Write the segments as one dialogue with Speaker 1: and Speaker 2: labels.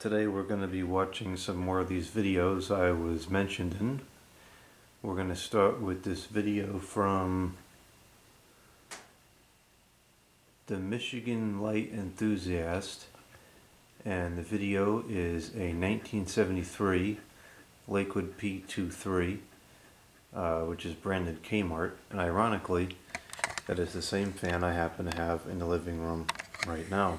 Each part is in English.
Speaker 1: Today we're going to be watching some more of these videos I was mentioned in. We're going to start with this video from the Michigan Light Enthusiast, and the video is a 1973 Lakewood P-23, which is branded Kmart, and ironically that is the same fan I happen to have in the living room right now.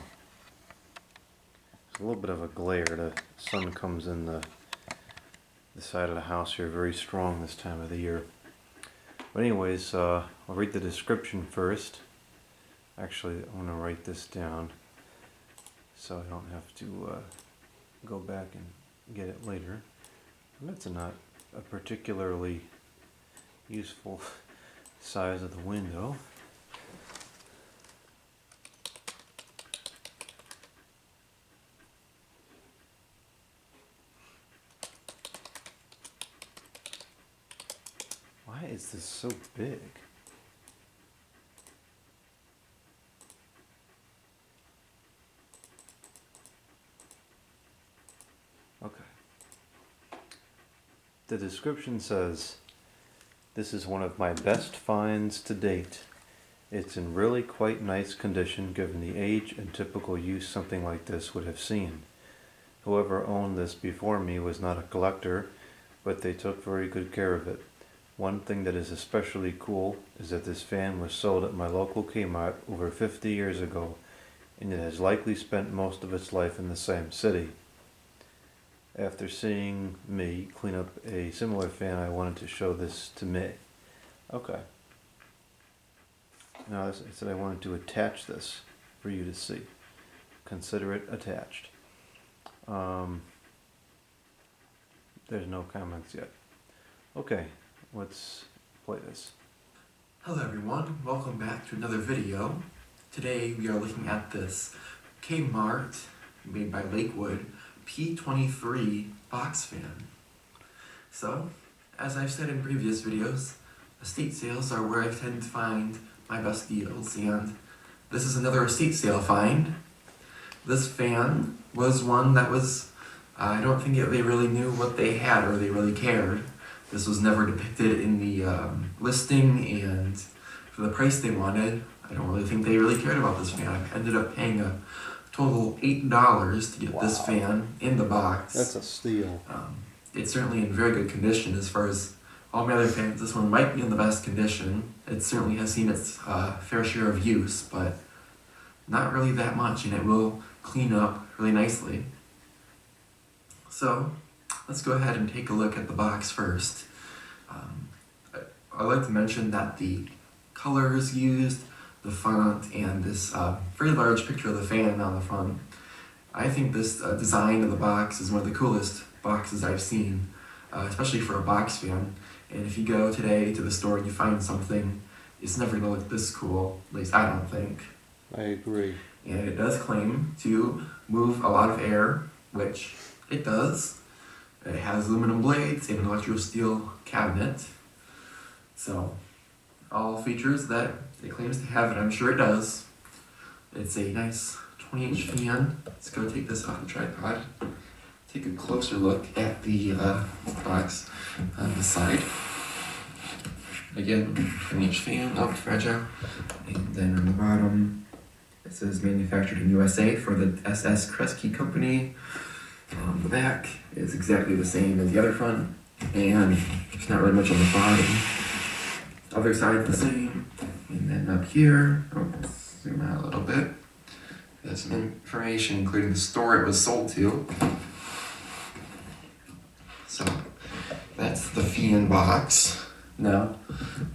Speaker 1: It's a little bit of a glare. The sun comes in the side of the house here very strong this time of the year. But anyways, I'll read the description first. Actually, I'm going to write this down so I don't have to go back and get it later. That's not a particularly useful size of the window. Why is this so big? Okay. The description says, "This is one of my best finds to date. It's in really quite nice condition given the age and typical use something like this would have seen. Whoever owned this before me was not a collector, but they took very good care of it. One thing that is especially cool is that this fan was sold at my local Kmart over 50 years ago, and it has likely spent most of its life in the same city. After seeing me clean up a similar fan, I wanted to show this to me." Okay. Now it said I wanted to attach this for you to see. Consider it attached. There's no comments yet. Okay. Let's play this.
Speaker 2: Hello everyone, welcome back to another video. Today we are looking at this Kmart made by Lakewood P-23 box fan. So, as I've said in previous videos, estate sales are where I tend to find my best deals, and this is another estate sale find. This fan was one that was, I don't think they really knew what they had or they really cared. This was never depicted in the listing, and for the price they wanted, I don't really think they really cared about this fan. I ended up paying a total $8 to get this fan in the box.
Speaker 1: That's a steal.
Speaker 2: It's certainly in very good condition as far as all my other fans. This one might be in the best condition. It certainly has seen its fair share of use, but not really that much, and it will clean up really nicely. So, let's go ahead and take a look at the box first. I'd like to mention that the colors used, the font, and this very large picture of the fan on the front, I think this design of the box is one of the coolest boxes I've seen, especially for a box fan. And if you go today to the store and you find something, it's never going to look this cool, at least I don't think.
Speaker 1: I agree.
Speaker 2: And it does claim to move a lot of air, which it does. It has aluminum blades and an electro steel cabinet. So, all features that it claims to have, and I'm sure it does. It's a nice 20-inch fan. Let's go take this off the tripod. Take a closer look at the box on the side. Again, 20-inch fan, not fragile. And then on the bottom, it says manufactured in USA for the SS Kresge company. The back is exactly the same as the other front, and there's not really much on the bottom. Other side the same, and then up here, let's zoom out a little bit. There's some information, including the store it was sold to. So that's the fan box. Now,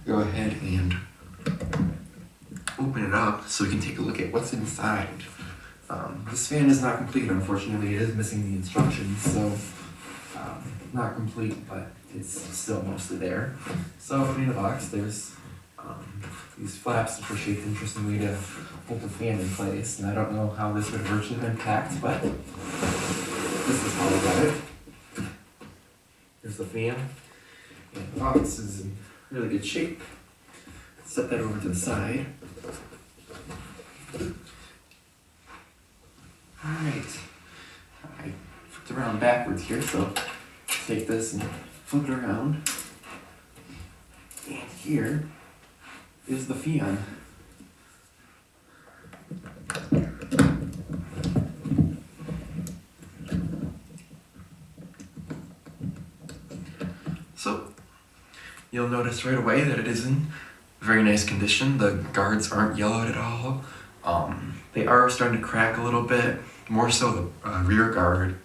Speaker 2: go ahead and open it up so we can take a look at what's inside. This fan is not complete, unfortunately. It is missing the instructions, so not complete, but it's still mostly there. So in the box, there's these flaps that are shaped interestingly to hold the fan in place, and I don't know how this would have virtually been packed, but this is how I got it. There's the fan, and the box is in really good shape. Set that over to the side. Alright, I around backwards here, so take this and flip it around. And here is the fan. So you'll notice right away that it is in very nice condition. The guards aren't yellowed at all. They are starting to crack a little bit, more so the rear guard.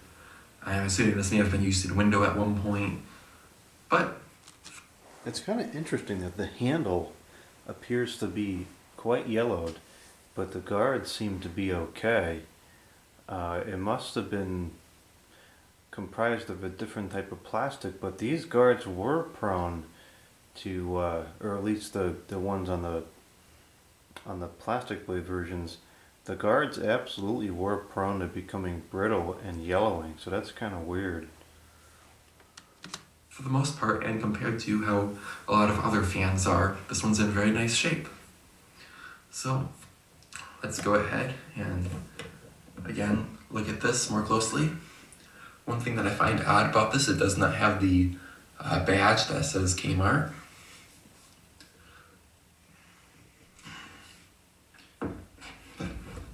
Speaker 2: I'm assuming this may have been used to the window at one point, but
Speaker 1: It's kind of interesting that the handle appears to be quite yellowed, but the guards seem to be okay. It must have been comprised of a different type of plastic, but these guards were prone to, or at least the ones on the plastic blade versions, the guards absolutely were prone to becoming brittle and yellowing, so that's kind of weird.
Speaker 2: for the most part, and compared to how a lot of other fans are, this one's in very nice shape. So let's go ahead and again look at this more closely. One thing that I find odd about this, it does not have the badge that says Kmart.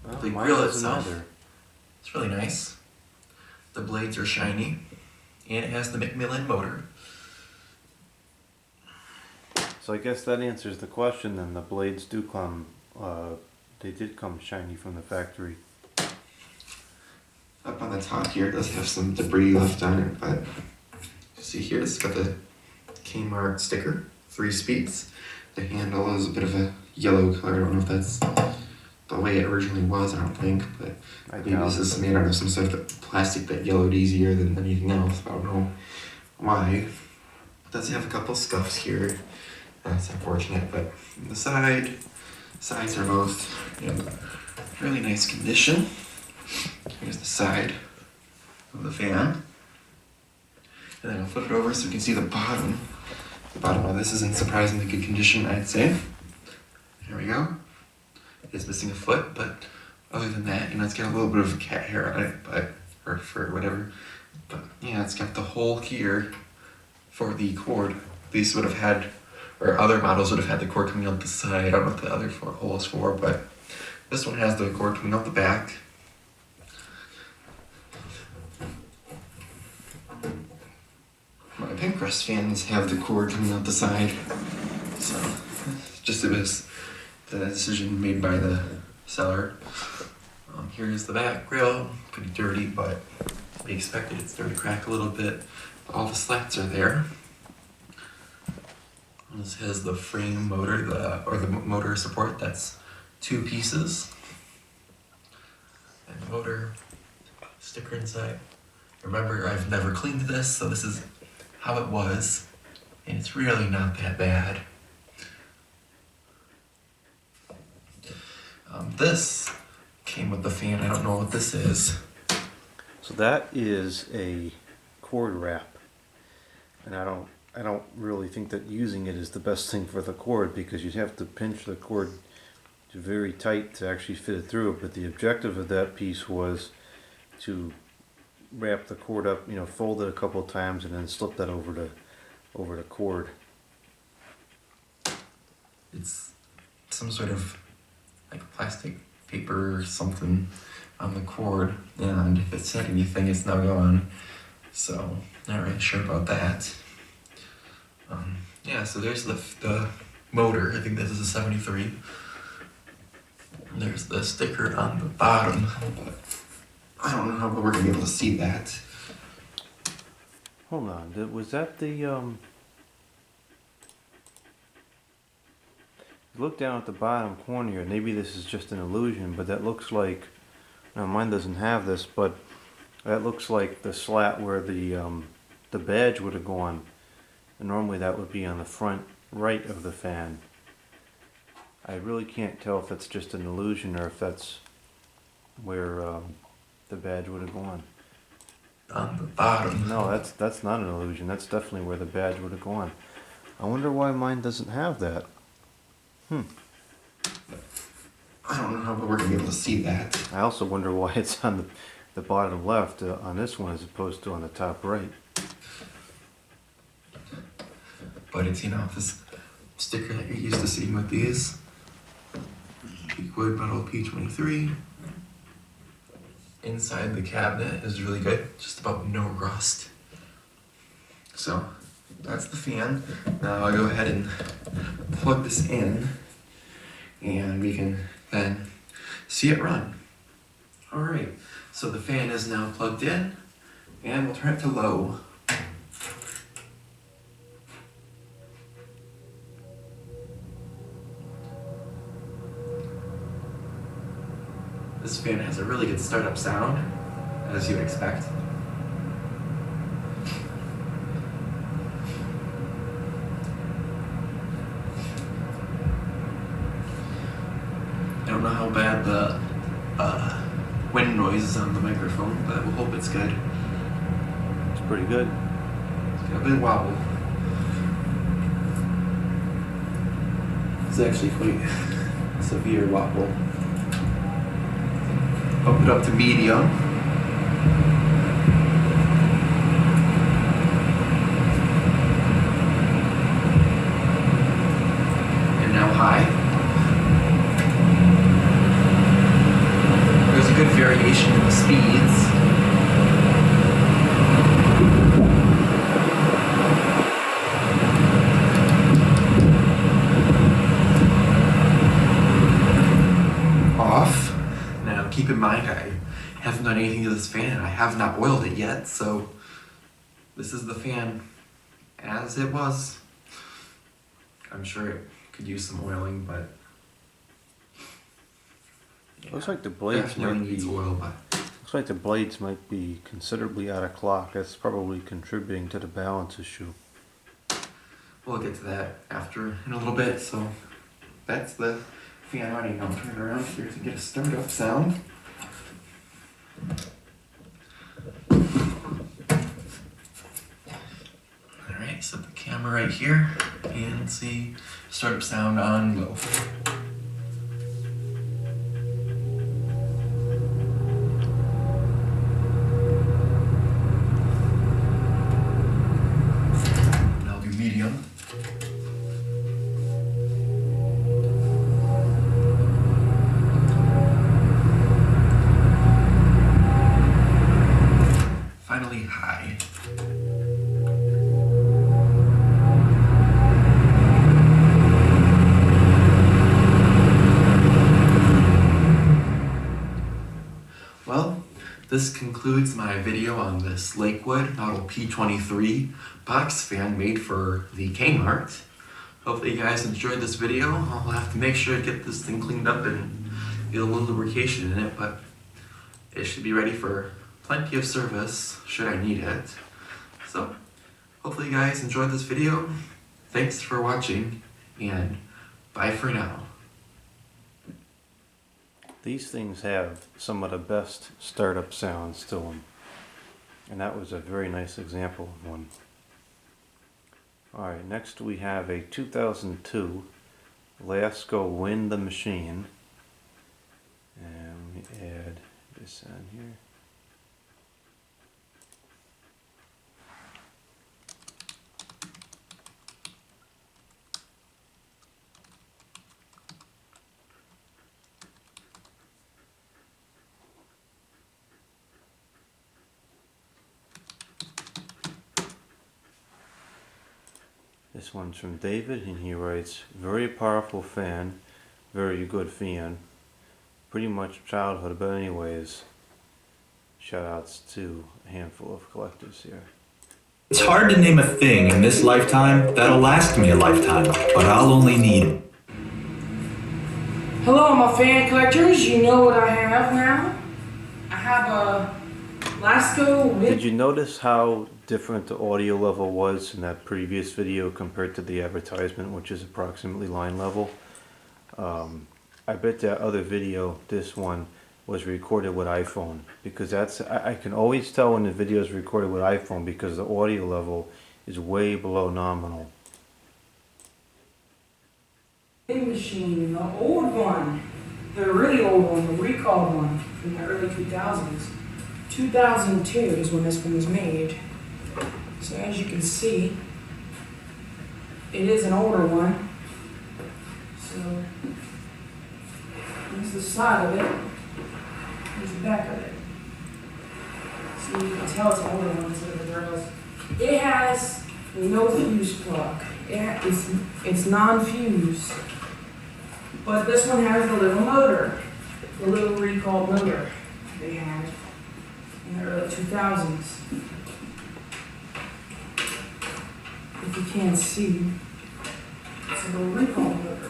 Speaker 1: Well,
Speaker 2: The
Speaker 1: mine
Speaker 2: grill
Speaker 1: doesn't
Speaker 2: itself,
Speaker 1: either.
Speaker 2: it's really nice. The blades are shiny, and it has the Macmillan motor.
Speaker 1: So I guess that answers the question then. The blades do come, they did come shiny from the factory.
Speaker 2: Up on the top here, it does have some debris left on it, but you see here, it's got the Kmart sticker, 3 speeds. The handle is a bit of a yellow color. I don't know if that's the way it originally was, I don't think, but maybe this is made out of some sort of plastic that yellowed easier than anything else. I don't know why. It does have a couple scuffs here. That's unfortunate, but the sides are both in really nice condition. Here's the side of the fan. And then I'll flip it over so you can see the bottom. The bottom of this is in surprisingly good condition, I'd say. There we go. It is missing a foot, but other than that, it's got a little bit of cat hair on it, or fur, whatever. But yeah, it's got the hole here for the cord. These would have had, or other models would have had the cord coming out the side. I don't know what the other 4 holes for, but this one has the cord coming out the back. My Pincrest fans have the cord coming out the side, so it was the decision made by the seller. Here's the back grill, pretty dirty, but we expected it started to crack a little bit. All the slats are there. This has the frame motor, the motor support. That's 2 pieces, and the motor sticker inside. Remember, I've never cleaned this, so this is how it was, and it's really not that bad. This came with the fan. I don't know what this is.
Speaker 1: So that is a cord wrap, and I don't really think that using it is the best thing for the cord, because you'd have to pinch the cord very tight to actually fit it through. But the objective of that piece was to wrap the cord up, fold it a couple of times, and then slip that over the cord.
Speaker 2: It's some sort of like plastic paper or something on the cord, and if it said anything, it's now gone. So not really sure about that. Yeah, so there's the motor. I think this is a 73. There's the sticker on the bottom, but I don't know how we're gonna be able to see that.
Speaker 1: Hold on, was that the look down at the bottom corner here. Maybe this is just an illusion, but that looks like, now mine doesn't have this, but that looks like the slat where the badge would have gone. And normally that would be on the front right of the fan. I really can't tell if that's just an illusion or if that's where the badge would have gone.
Speaker 2: On the bottom.
Speaker 1: No, that's not an illusion. That's definitely where the badge would have gone. I wonder why mine doesn't have that.
Speaker 2: I don't know how we're gonna be able to see that.
Speaker 1: I also wonder why it's on the bottom left on this one as opposed to on the top right.
Speaker 2: But it's, this sticker that you're used to seeing with these. Lakewood model P-23. Inside the cabinet is really good, just about no rust. So that's the fan. Now I'll go ahead and plug this in and we can then see it run. Alright, so the fan is now plugged in and we'll turn it to low. This fan has a really good startup sound, as you would expect. I don't know how bad the wind noise is on the microphone, but we'll hope it's good.
Speaker 1: It's pretty good.
Speaker 2: It's got a bit of wobble. It's actually quite severe wobble. Bump it up to medium. And now high. There's a good variation in the speeds. Off. Now keep in mind I haven't done anything to this fan and I have not oiled it yet, so this is the fan as it was. I'm sure it could use some oiling, but yeah,
Speaker 1: Looks like the blades
Speaker 2: definitely
Speaker 1: might
Speaker 2: needs
Speaker 1: be.
Speaker 2: oil, but
Speaker 1: Looks like the blades might be considerably out of clock. That's probably contributing to the balance issue.
Speaker 2: we'll get to that after in a little bit. So that's the fan running. I'll turn it around here to get a startup sound. Alright, set the camera right here and see startup sound on low. And I'll do medium. Finally high. Well, this concludes my video on this Lakewood model P-23 box fan made for the Kmart. Hopefully you guys enjoyed this video. I'll have to make sure to get this thing cleaned up and get a little lubrication in it, but it should be ready for plenty of service should I need it. So, hopefully you guys enjoyed this video. Thanks for watching, and bye for now.
Speaker 1: These things have some of the best startup sounds to them, and that was a very nice example of one. Alright, next we have a 2002 Lasko Win the Machine, and let me add this on here. This one's from David, and he writes, very powerful fan, very good fan, pretty much childhood, but anyways, shout outs to a handful of collectors here.
Speaker 3: It's hard to name a thing in this lifetime that'll last me a lifetime, but I'll only need.
Speaker 4: Hello, my fan collectors. You know what I have now? I have a Lasko.
Speaker 1: Did you notice how different the audio level was in that previous video compared to the advertisement, which is approximately line level? I bet that other video, this one, was recorded with iPhone, because I can always tell when the video is recorded with iPhone because the audio level is way below nominal.
Speaker 4: Machine, the old one, the really old one, the recalled one from the early 2000s. 2002 is when this one was made. So as you can see, it is an older one. So here's the side of it. Here's the back of it. So you can tell it's an older one instead of the girls. It has no fuse plug. It's non-fused. But this one has the little motor, the little recalled motor they had in the early 2000s. If you can't see, it's a little recall motor.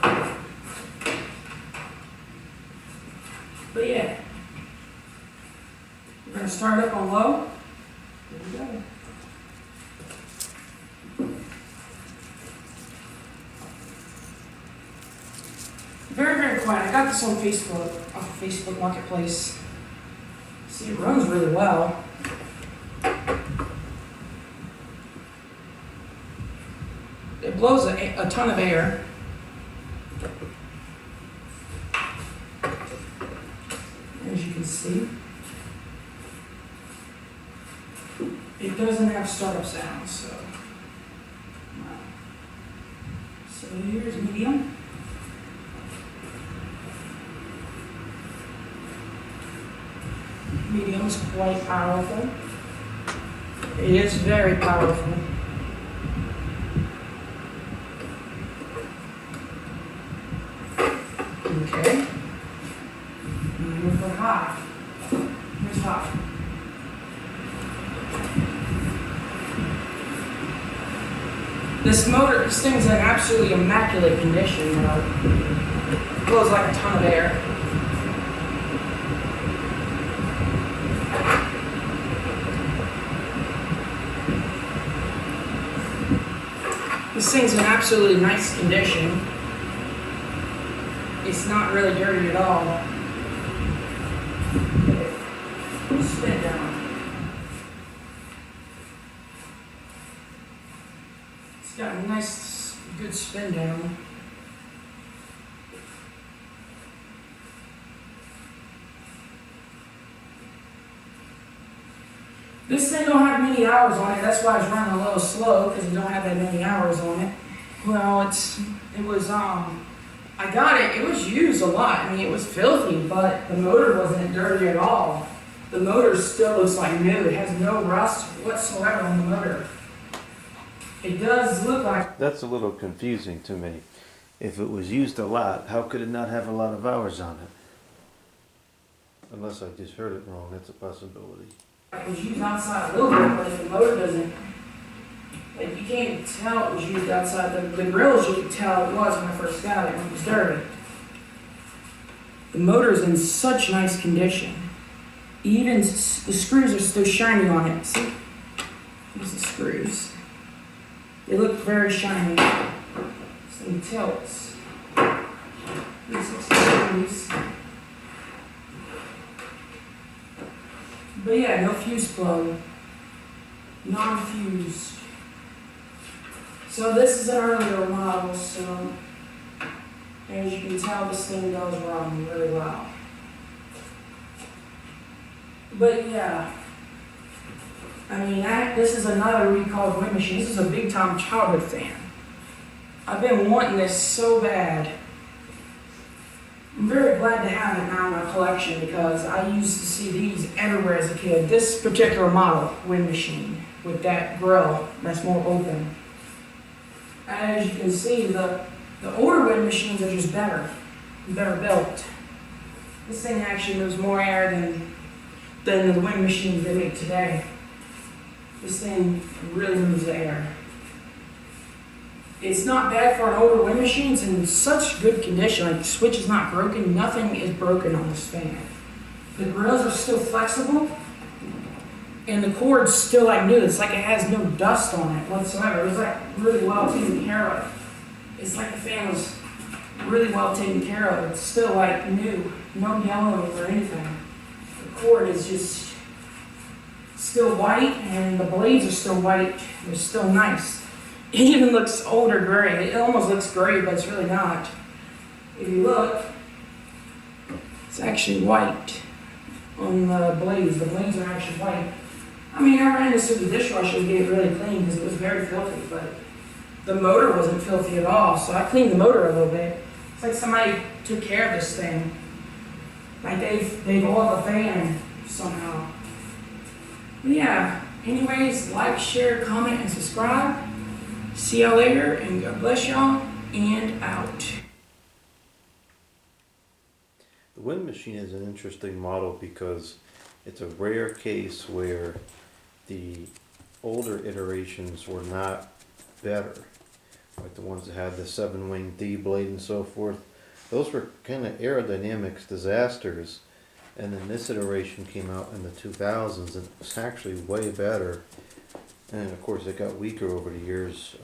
Speaker 4: But yeah, we're going to start up on low. Here we go. Very, very quiet. I got this on Facebook, off of Facebook Marketplace. See, it runs really well. It blows a ton of air. As you can see. It doesn't have startup sounds, so. So here's medium. Medium is quite powerful. It is very powerful. Okay. And we're for high. Here's high. This thing's in absolutely immaculate condition. It blows like a ton of air. This thing's in absolutely nice condition. It's not really dirty at all. Spin it down. It's got a nice, good spin down. This thing don't have many hours on it. That's why it's running a little slow, because it don't have that many hours on it. Well, I got it. It was used a lot. I mean, it was filthy, but the motor wasn't dirty at all. The motor still looks like new. It has no rust whatsoever on the motor. It does look like...
Speaker 1: That's a little confusing to me. If it was used a lot, how could it not have a lot of hours on it? Unless I just heard it wrong, that's a possibility.
Speaker 4: It was used outside a little bit, but if the motor doesn't... Like, you can't tell it was used outside. The grills, you could tell it was when I first got it, when it was dirty. The motor's in such nice condition. Even the screws are still shiny on it. See? Here's the screws. They look very shiny. Some tilts. Here's the screws. But yeah, no fuse plug. Non-fused. So this is an earlier model, so as you can tell, this thing does run really well. But yeah, I mean, this is another recalled wind machine. This is a big time childhood fan. I've been wanting this so bad. I'm very glad to have it now in my collection because I used to see these everywhere as a kid. This particular model wind machine with that grill that's more open. As you can see, the older wind machines are just better built. This thing actually moves more air than the wind machines they make today. This thing really moves the air. It's not bad for an older wind machine. It's in such good condition. Like the switch is not broken. Nothing is broken on this fan. The grills are still flexible. And the cord's still like new. It's like it has no dust on it whatsoever. It was like really well taken care of. It's like the fan was really well taken care of. It's still like new. No yellowing or anything. The cord is just still white and the blades are still white. They're still nice. It even looks older gray. It almost looks gray, but it's really not. If you look, it's actually white. on the blades. The blades are actually white. I mean, I ran this through the dishwasher to get it really clean because it was very filthy, but the motor wasn't filthy at all, so I cleaned the motor a little bit. It's like somebody took care of this thing. Like they've oiled the fan somehow. But yeah, anyways, like, share, comment, and subscribe. See y'all later, and God bless y'all, and out.
Speaker 1: The wind machine is an interesting model because it's a rare case where the older iterations were not better. Like the ones that had the 7-wing D blade and so forth. Those were kind of aerodynamics disasters. And then this iteration came out in the 2000s and it was actually way better. And of course it got weaker over the years.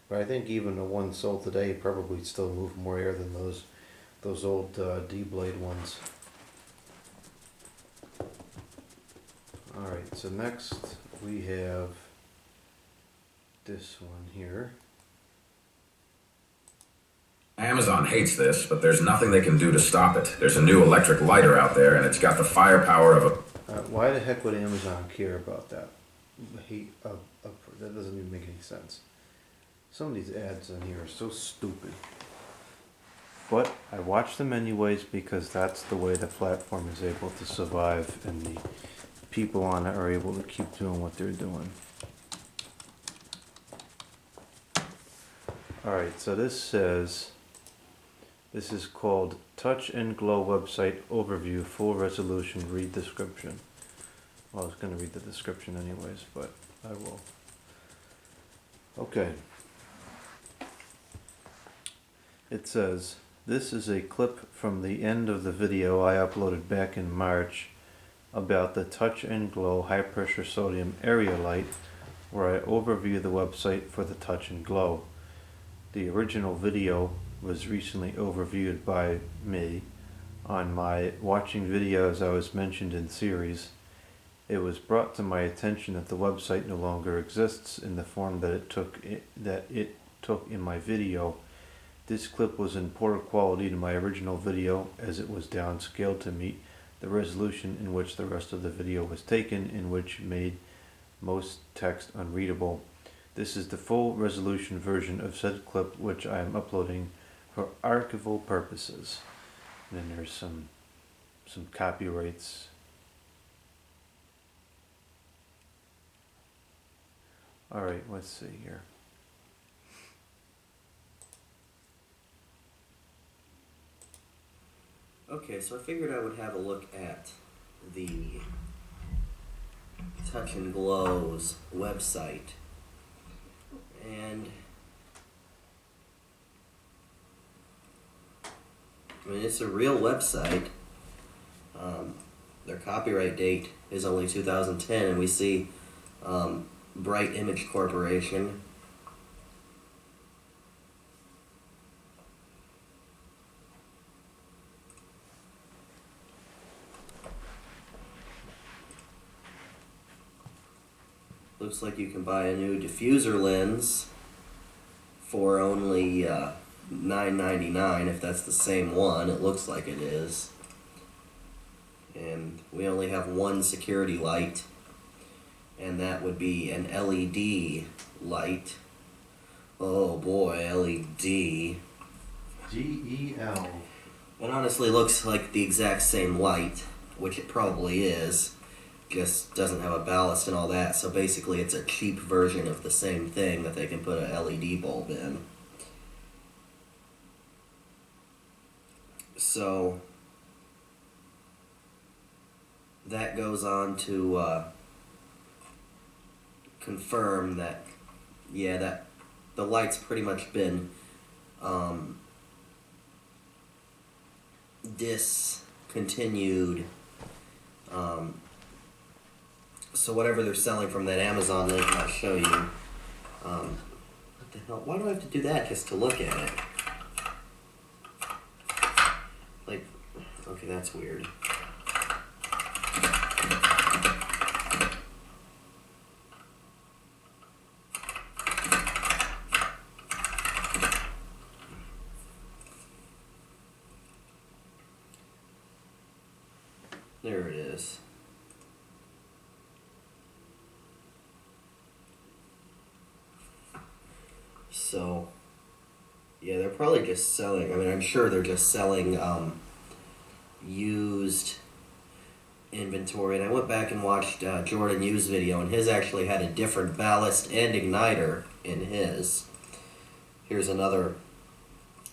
Speaker 1: But I think even the ones sold today probably still move more air than those old D blade ones. Alright, so next we have this one here.
Speaker 5: Amazon hates this, but there's nothing they can do to stop it. There's a new electric lighter out there, and it's got the firepower of a...
Speaker 1: Why the heck would Amazon care about that? That doesn't even make any sense. Some of these ads on here are so stupid. But I watch them anyways because that's the way the platform is able to survive and the people on it are able to keep doing what they're doing. Alright, so this says, this is called Touch and Glow Website Overview, Full Resolution, Read Description. Well, I was going to read the description anyways, but I will. Okay. It says, this is a clip from the end of the video I uploaded back in March about the Touch and Glow High Pressure Sodium Area Light, where I overview the website for the Touch and Glow. The original video was recently overviewed by me on my Watching Videos I Was Mentioned in series. It was brought to my attention that the website no longer exists in the form that it took in my video. This clip was in poor quality to my original video as it was downscaled to meet the resolution in which the rest of the video was taken, in which made most text unreadable. This is the full resolution version of said clip, which I am uploading for archival purposes. And then there's some copyrights. Alright, let's see here.
Speaker 6: Okay, so I figured I would have a look at the Touch and Glow's website. And I mean, it's a real website. Their copyright date is only 2010, and we see Bright Image Corporation. Looks like you can buy a new diffuser lens for only $9.99 if that's the same one. It looks like it is. And we only have one security light, and that would be an LED light. Oh boy, LED.
Speaker 1: GEL.
Speaker 6: It honestly looks like the exact same light, which it probably is. Just doesn't have a ballast and all that, so basically it's a cheap version of the same thing that they can put a LED bulb in. So that goes on to confirm that, yeah, that the light's pretty much been discontinued. So whatever they're selling from that Amazon link, I'll show you. What the hell? Why do I have to do that just to look at it? Like, okay, that's weird. There There it is. So, yeah, they're probably just selling, I mean, I'm sure they're just selling used inventory. And I went back and watched Jordan Yu's video, and his actually had a different ballast and igniter in his. Here's another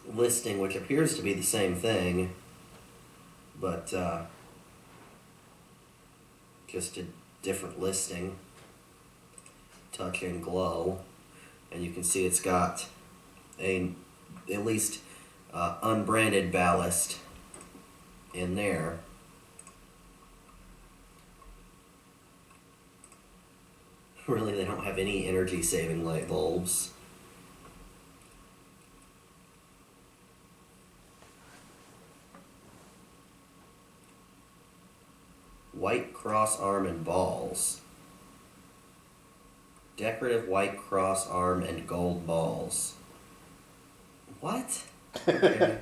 Speaker 6: listing, which appears to be the same thing, but just a different listing. Touch and Glow. And you can see it's got a at least unbranded ballast in there. Really, they don't have any energy saving light bulbs. White cross arm and balls. Decorative white cross arm and gold balls. What? Okay.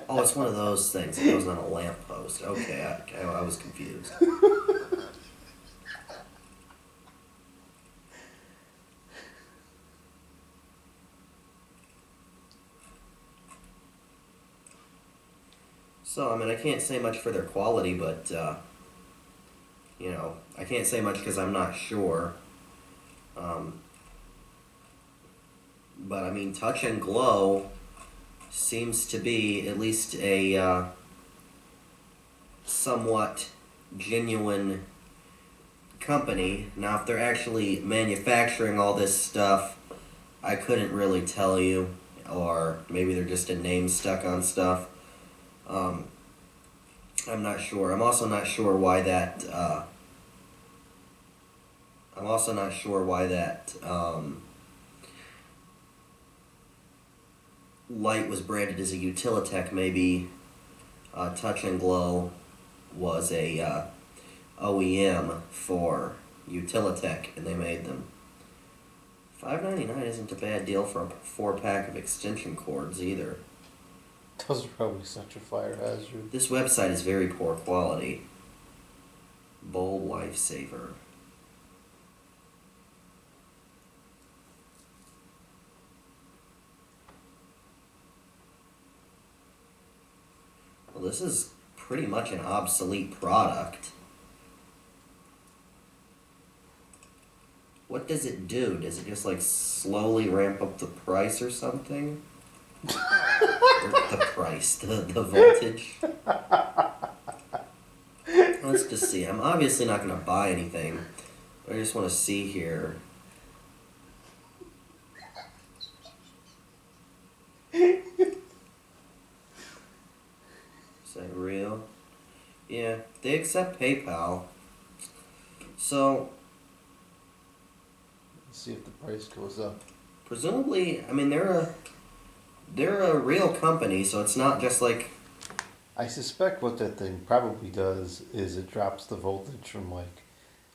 Speaker 6: Oh, it's one of those things that goes on a lamppost. Okay, I was confused. So, I mean, I can't say much for their quality, but, you know, I can't say much because I'm not sure. But I mean, Touch and Glow seems to be at least a somewhat genuine company. Now, if they're actually manufacturing all this stuff, I couldn't really tell you, or maybe they're just a name stuck on stuff. I'm not sure. I'm also not sure why that. Light was branded as a Utilitech. Maybe Touch and Glow was a OEM for Utilitech, and they made them. $5.99 isn't a bad deal for a 4-pack of extension cords either.
Speaker 1: Those are probably such a fire hazard.
Speaker 6: This website is very poor quality. Bulb Lifesaver. Well, this is pretty much an obsolete product. What does it do? Does it just like slowly ramp up the price or something? Or the price, the voltage. Let's just see. I'm obviously not going to buy anything. But I just want to see here. Is that real? Yeah, they accept PayPal. So,
Speaker 1: Let's see if the price goes up.
Speaker 6: presumably, I mean, they're a real company, so it's not just like...
Speaker 1: I suspect what that thing probably does is it drops the voltage from like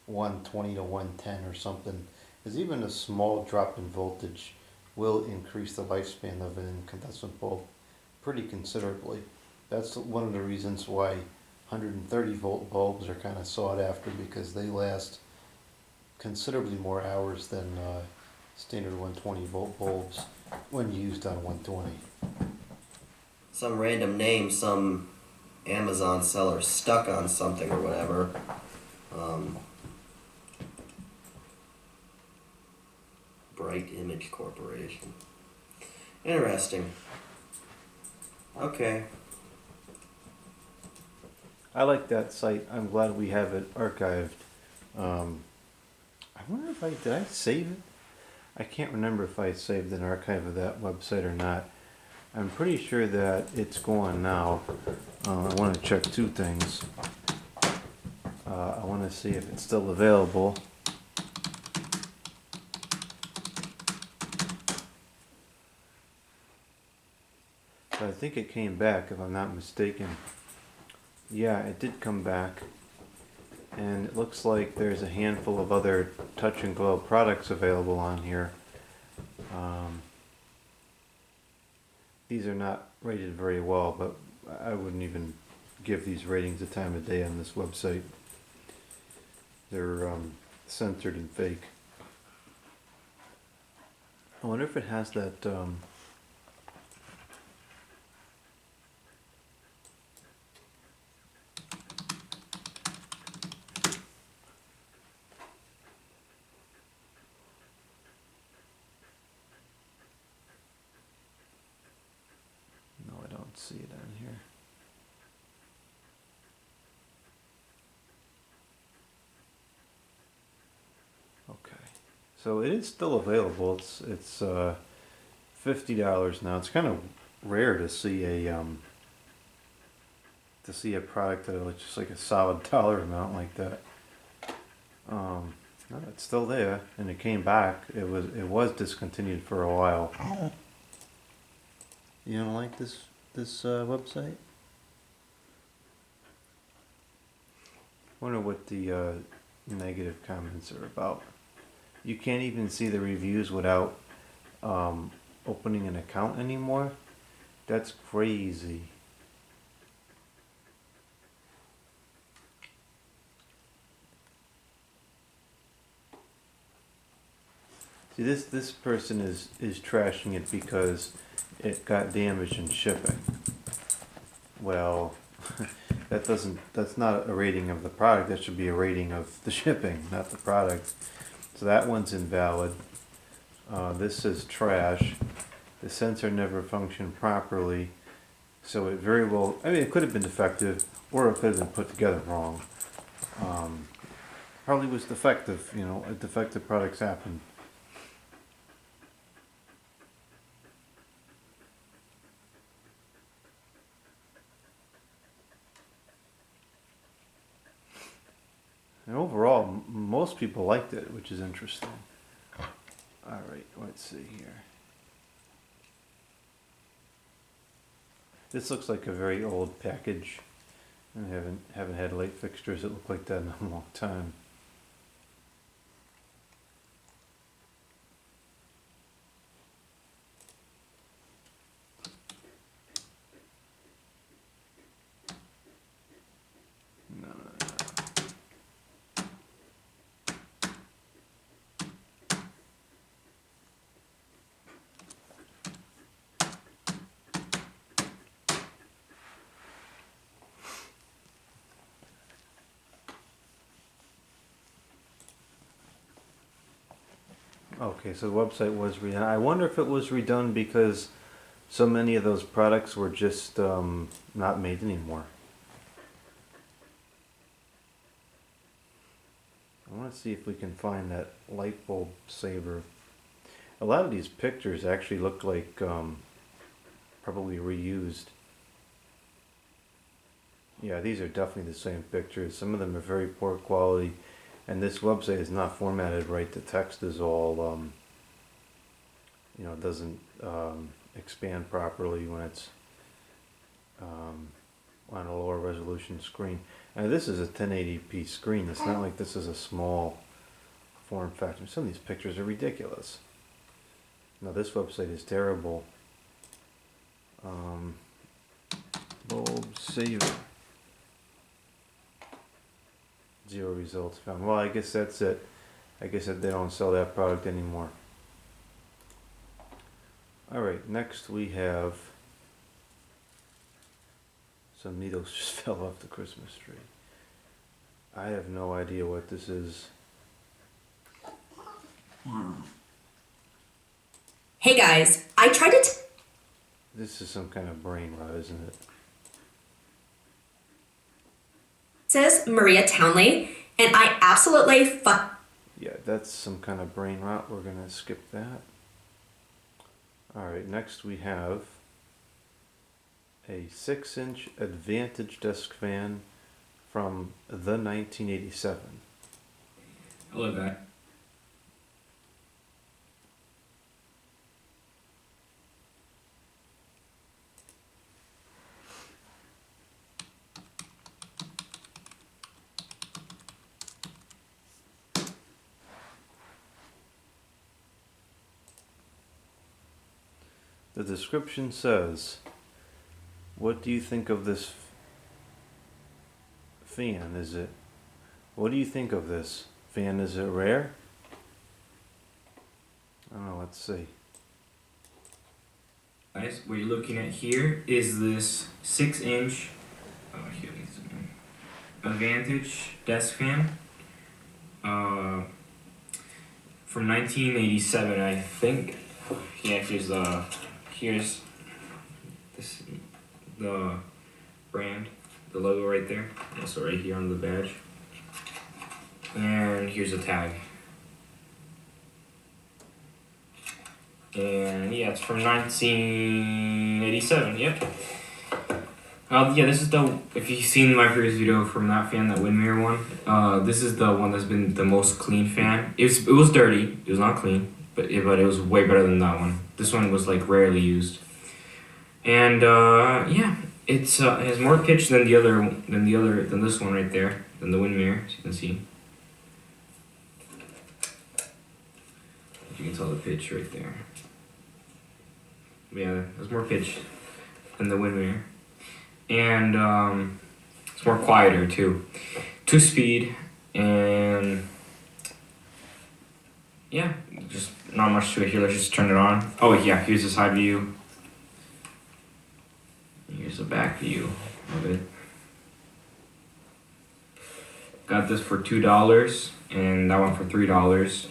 Speaker 1: 120 to 110 or something. Because even a small drop in voltage will increase the lifespan of an incandescent bulb pretty considerably. That's one of the reasons why 130 volt bulbs are kind of sought after, because they last considerably more hours than standard 120 volt bulbs when used on 120.
Speaker 6: some random name, some Amazon seller stuck on something or whatever. Bright Image Corporation. Interesting. Okay.
Speaker 1: I like that site. I'm glad we have it archived. I wonder if did I save it? I can't remember if I saved an archive of that website or not. I'm pretty sure that it's gone now. I want to check two things. I want to see if it's still available. So I think it came back, if I'm not mistaken. Yeah, it did come back. And it looks like there's a handful of other Touch and Glow products available on here. These are not rated very well, but I wouldn't even give these ratings the time of day on this website. They're censored and fake. I wonder if it has that. No, I don't see it on here. Okay, so it is still available. It's $50 now. It's kind of rare to see a product that looks just like a solid dollar amount like that. No, it's still there, and it came back. It was discontinued for a while. You don't like this website? Wonder what the negative comments are about. You can't even see the reviews without opening an account anymore. That's crazy. See, this person is trashing it because it got damaged in shipping. Well, that's not a rating of the product. That should be a rating of the shipping, not the product. So that one's invalid. This is trash. The sensor never functioned properly. So it very well, I mean, it could have been defective, or it could have been put together wrong. Probably was defective, you know, defective products happen. And overall, most people liked it, which is interesting. Alright, let's see here. This looks like a very old package. I haven't had light fixtures that look like that in a long time. No. Okay, so the website was redone. I wonder if it was redone because so many of those products were just not made anymore. I want to see if we can find that light bulb saver. A lot of these pictures actually look like probably reused. Yeah, these are definitely the same pictures. Some of them are very poor quality. And this website is not formatted right. The text is all, you know, doesn't expand properly when it's on a lower resolution screen. And this is a 1080p screen. It's not like this is a small form factor. Some of these pictures are ridiculous. Now this website is terrible. Bulb saver. 0 results found. Well, I guess that's it. I guess that they don't sell that product anymore. Alright, next we have some needles just fell off the Christmas tree. I have no idea what this is.
Speaker 7: Hey guys, I tried to
Speaker 1: This is some kind of brain rot, isn't it?
Speaker 7: says Maria Townley, and I absolutely
Speaker 1: Yeah, that's some kind of brain rot. We're gonna skip that. Alright, next we have a 6-inch Advantage desk fan from the 1987.
Speaker 5: Hello, guy.
Speaker 1: The description says, "What do you think of this fan. What do you think of this fan? Is it rare? I don't know, let's see.
Speaker 8: Guys, what you're looking at here is this 6-inch Advantage desk fan from 1987, I think. Yeah, here's the brand, the logo right there, also right here on the badge, and here's a tag. And yeah, it's from 1987. Yep. Yeah, this is if you've seen my previous video from that fan, that windmere one, this is the one that's been the most clean fan. It was dirty, it was not clean, but it was way better than that one. This one was like rarely used. And yeah, it has more pitch than this one right there, than the windmere, as you can see. You can tell the pitch right there. Yeah, there's more pitch than the windmere. And it's more quieter too. 2-speed, and yeah, just not much to it here. Let's just turn it on. Oh yeah, here's the side view. Here's the back view of it. Got this for $2 and that one for $3.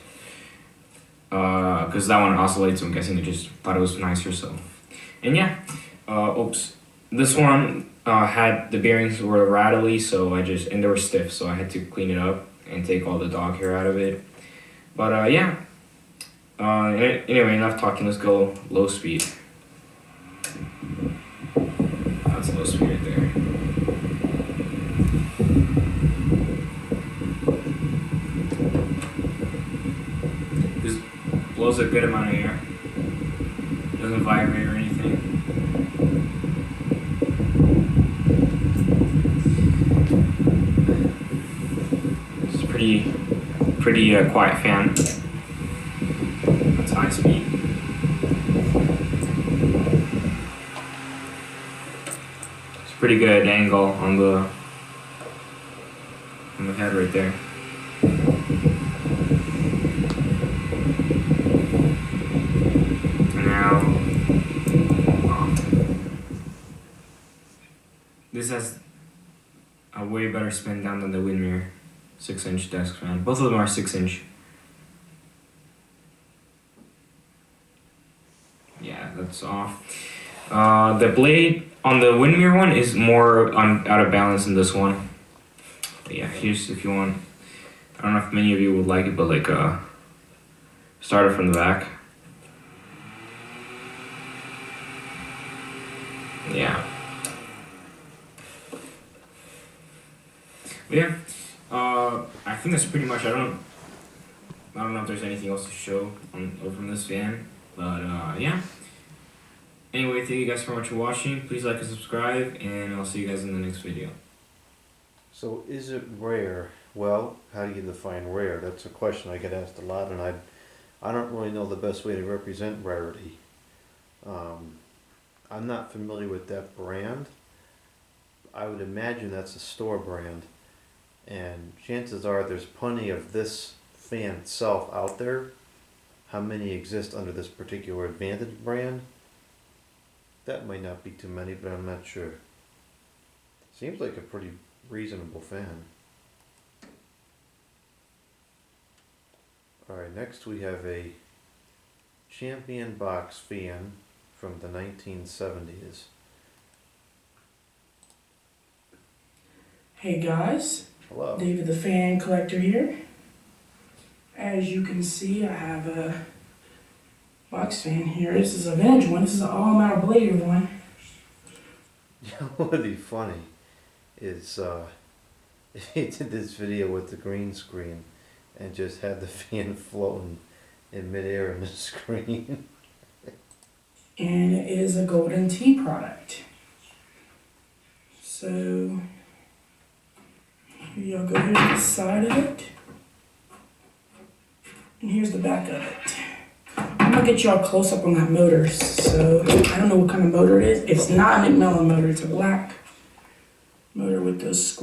Speaker 8: Because that one oscillates, so I'm guessing they just thought it was nicer, so. And yeah, oops. This one had the bearings were rattly, so and they were stiff, so I had to clean it up and take all the dog hair out of it. But yeah. Anyway, enough talking. Let's go low speed. That's low speed right there. This blows a good amount of air. Doesn't vibrate or anything. Pretty quiet fan. That's high speed. It's a pretty good angle on the head right there. And now this has a way better spin down than the windmere 6-inch desk fan. Both of them are 6-inch. Yeah, that's off. The blade on the windmere one is more out of balance than this one. But yeah, here's if you want. I don't know if many of you would like it, but like start it from the back. Yeah. But yeah. I think that's pretty much. I don't know if there's anything else to show from this fan, but yeah. Anyway, thank you guys so much for watching. Please like and subscribe, and I'll see you guys in the next video.
Speaker 1: So is it rare? Well, how do you define rare? That's a question I get asked a lot, and I don't really know the best way to represent rarity. I'm not familiar with that brand. I would imagine that's a store brand. And chances are there's plenty of this fan itself out there. How many exist under this particular Advantage brand? That might not be too many, but I'm not sure. Seems like a pretty reasonable fan. Alright, next we have a Champion box fan from the 1970s.
Speaker 4: Hey guys,
Speaker 1: Hello.
Speaker 4: David the fan collector here. As you can see, I have a box fan here. This is a vintage one. This is an all metal bladed one.
Speaker 1: What would be funny is if he did this video with the green screen and just had the fan floating in midair in the screen.
Speaker 4: And it is a Golden Tea product. So you'll go here to the side of it. And here's the back of it. I'm gonna get y'all close up on that motor. So I don't know what kind of motor it is. It's not a McMillan motor, it's a black motor with those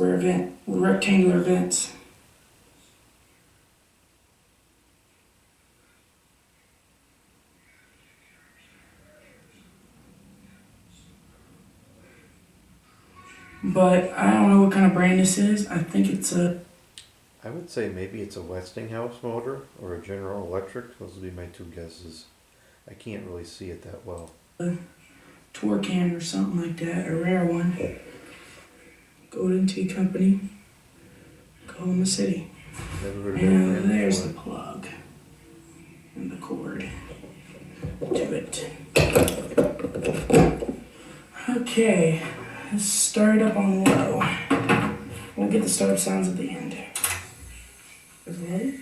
Speaker 4: rectangular vents. But I don't know what kind of brand this is. I think it's a...
Speaker 1: I would say maybe it's a Westinghouse motor or a General Electric. Those would be my two guesses. I can't really see it that well.
Speaker 4: Torcan or something like that, a rare one. Golden Tea Company, Oklahoma City.
Speaker 1: Never heard of
Speaker 4: And
Speaker 1: that
Speaker 4: there's the
Speaker 1: before.
Speaker 4: plug and the cord to it. Okay, let's start it up on low. We'll get the startup sounds at the end. Is it ready?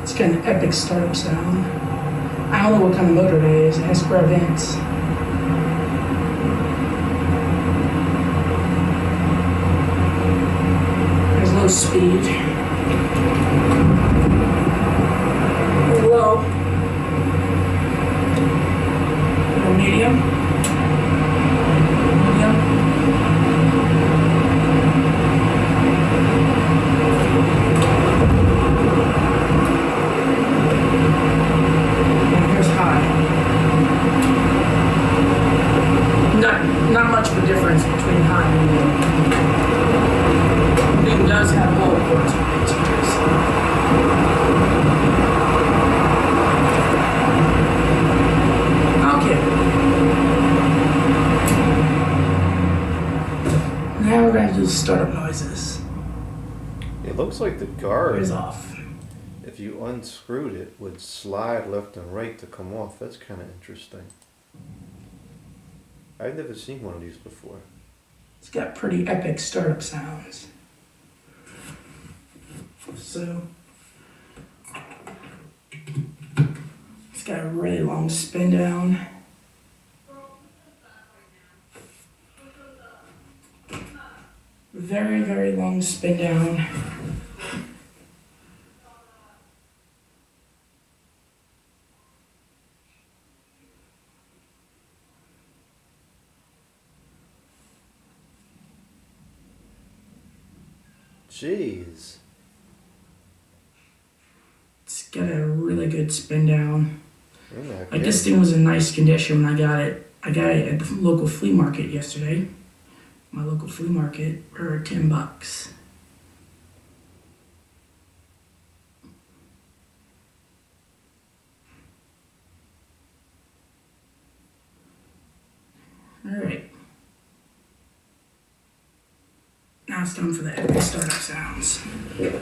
Speaker 4: It's got an epic startup sound. I don't know what kind of motor that is. It has square vents. There's low speed. Low. Or medium. Medium. Not much of a difference between high and medium. It does have low ports on it. Okay. Now we're gonna do startup noises.
Speaker 1: It looks like the guard,
Speaker 4: Is off.
Speaker 1: if you unscrewed it, would slide left and right to come off. That's kind of interesting. I've never seen one of these before.
Speaker 4: It's got pretty epic startup sounds. So it's got a really long spin down. Very, very long spin down.
Speaker 1: Jeez.
Speaker 4: It's got a really good spin down.
Speaker 1: You're not
Speaker 4: Like this
Speaker 1: kidding.
Speaker 4: thing was in nice condition when I got it. I got it at the local flea market yesterday. My local flea market for $10. All right. Now it's time for the epic startup sounds.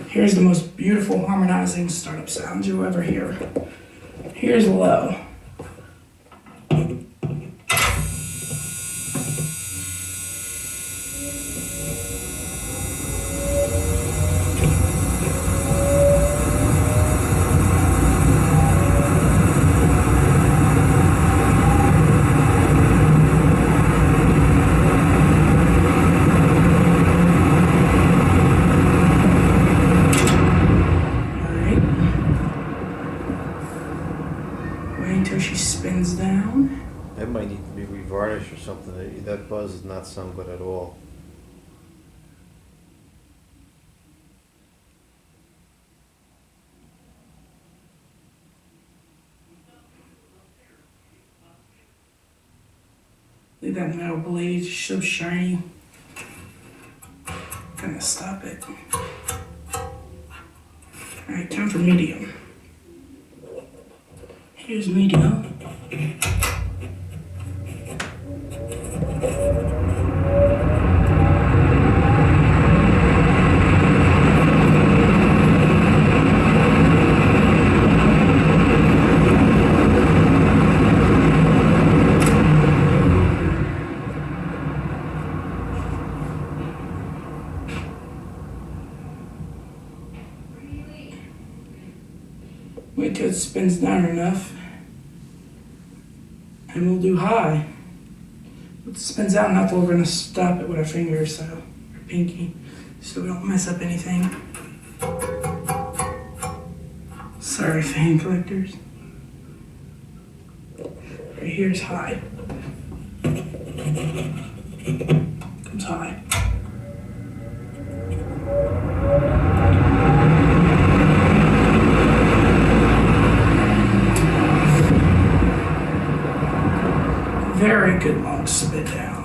Speaker 4: Here's the most beautiful harmonizing startup sounds you'll ever hear. Here's low. Alright. Wait until she spins down.
Speaker 1: That might need to be revarnished or something. That buzz does not sound good at all.
Speaker 4: Look at that metal blade, it's so shiny. Gonna stop it. Alright, time for medium. Here's medium. Wait till it spins down enough. And we'll do high. If it spins out enough, we're gonna stop it with our finger, so, or pinky, so we don't mess up anything. Sorry, fan collectors. Right here's high. Comes high. Very good long spit down.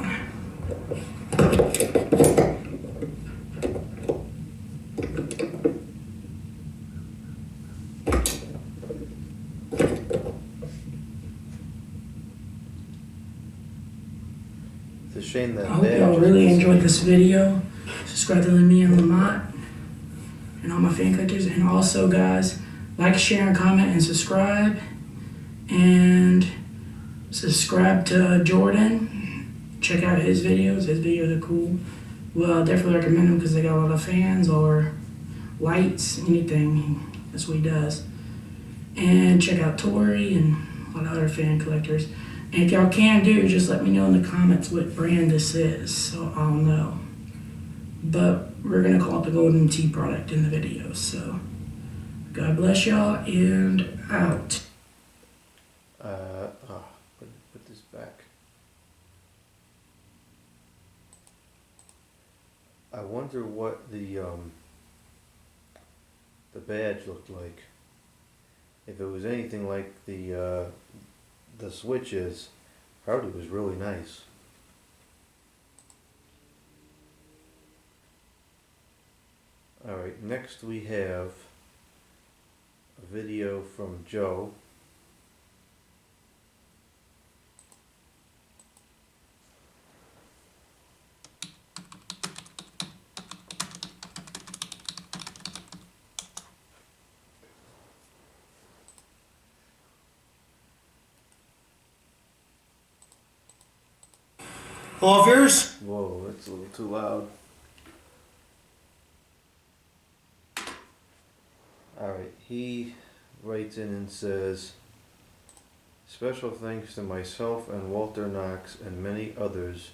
Speaker 1: It's a shame that
Speaker 4: I hope y'all really enjoyed this video. Subscribe to me and Lamont and all my fan collectors. And also, guys, like, share, and comment, and subscribe. And subscribe to Jordan. Check out his videos. His videos are cool. Well, I definitely recommend them because they got a lot of fans or lights, anything. That's what he does. And check out Tori and a lot of other fan collectors. And if y'all can do, just let me know in the comments what brand this is, so I'll know. But we're gonna call it the Golden Tea product in the video. So God bless y'all, and out.
Speaker 1: Put this back. I wonder what the badge looked like. If it was anything like the switches, probably was really nice. Alright, next we have a video from Joe.
Speaker 9: Hello, viewers.
Speaker 1: Whoa, that's a little too loud. Alright, he writes in and says, special thanks to myself and Walter Knox and many others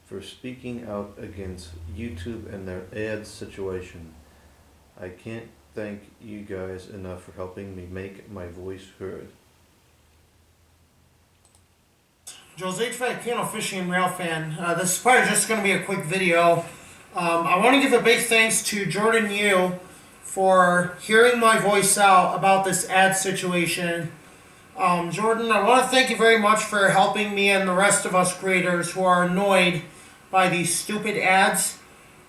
Speaker 1: for speaking out against YouTube and their ads situation. I can't thank you guys enough for helping me make my voice heard.
Speaker 9: Joe's HVAC Piano Fishing and Rail Fan. This is probably just going to be a quick video. I want to give a big thanks to Jordan Yu for hearing my voice out about this ad situation. Jordan, I want to thank you very much for helping me and the rest of us creators who are annoyed by these stupid ads.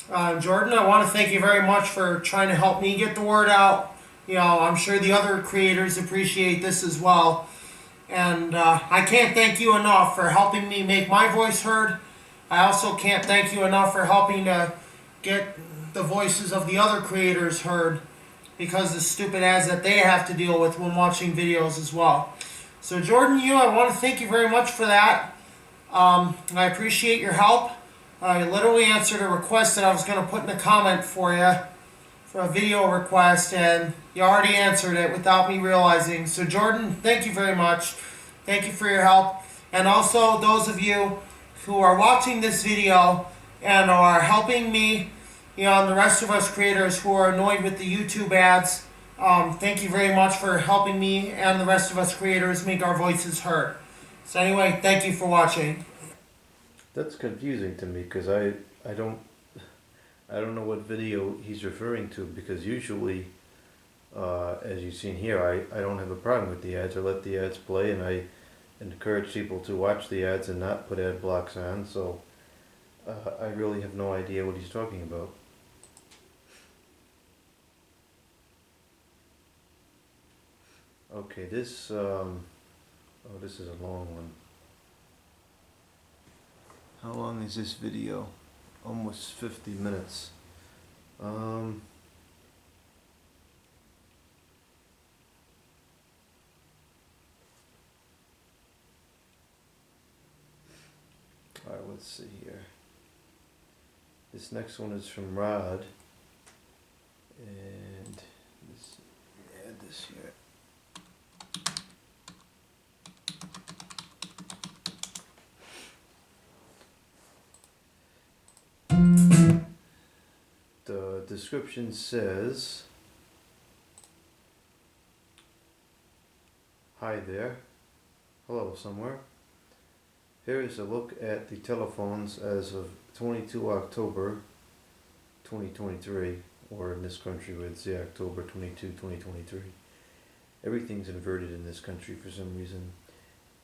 Speaker 9: Jordan, I want to thank you very much for trying to help me get the word out. You know, I'm sure the other creators appreciate this as well. And I can't thank you enough for helping me make my voice heard. I also can't thank you enough for helping to get the voices of the other creators heard because of the stupid ads that they have to deal with when watching videos as well. So Jordan, I want to thank you very much for that. I appreciate your help. I literally answered a request that I was going to put in a comment for you, for a video request, and you already answered it without me realizing. So Jordan, thank you very much. Thank you for your help. And also those of you who are watching this video and are helping me, and the rest of us creators who are annoyed with the YouTube ads, thank you very much for helping me and the rest of us creators make our voices heard. So anyway, thank you for watching.
Speaker 1: That's confusing to me because I don't know what video he's referring to, because usually, as you've seen here, I don't have a problem with the ads. I let the ads play, and I encourage people to watch the ads and not put ad blocks on, so I really have no idea what he's talking about. Okay, this, this is a long one. How long is this video? Almost 50 minutes. Alright, let's see here. This next one is from Rod. And this, add this here. The description says, Hi there. Hello somewhere. Here is a look at the telephones as of 22 October 2023, or in this country it's the October 22, 2023. Everything's inverted in this country for some reason.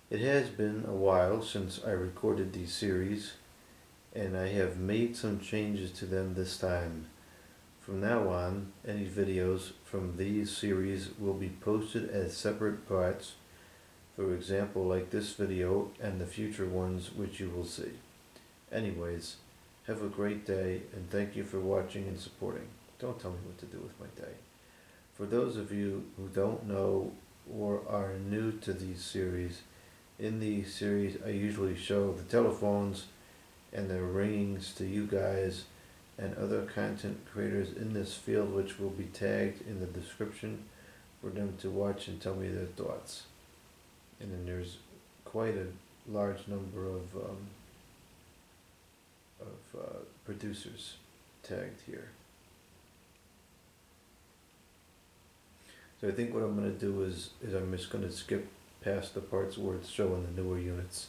Speaker 1: It has been a while since I recorded these series, and I have made some changes to them this time. From now on, any videos from these series will be posted as separate parts, for example like this video and the future ones which you will see. Anyways, have a great day and thank you for watching and supporting. Don't tell me what to do with my day. For those of you who don't know or are new to these series, in these series I usually show the telephones and their ringings to you guys and other content creators in this field, which will be tagged in the description for them to watch and tell me their thoughts. And then there's quite a large number of producers tagged here. So I think what I'm going to do is I'm just going to skip past the parts where it's showing the newer units,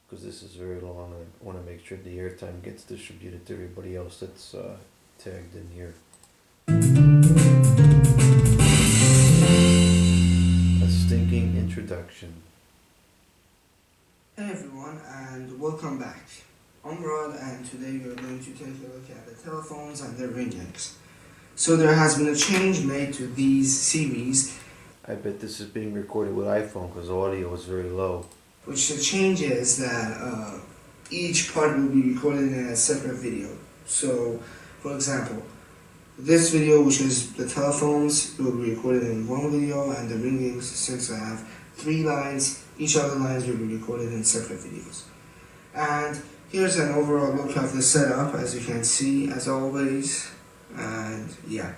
Speaker 1: because this is very long and I want to make sure the airtime gets distributed to everybody else that's tagged in here. A stinking introduction.
Speaker 10: Hey everyone, and welcome back. I'm Rod, and today we are going to take a look at the telephones and their ringings. So there has been a change made to these series.
Speaker 1: I bet this is being recorded with iPhone because the audio is very low.
Speaker 10: Which the change is that each part will be recorded in a separate video. So, for example, this video, which is the telephones, will be recorded in one video, and the ringings, since I have 3 lines, each of the lines will be recorded in separate videos. And here's an overall look of the setup, as you can see, as always. And yeah.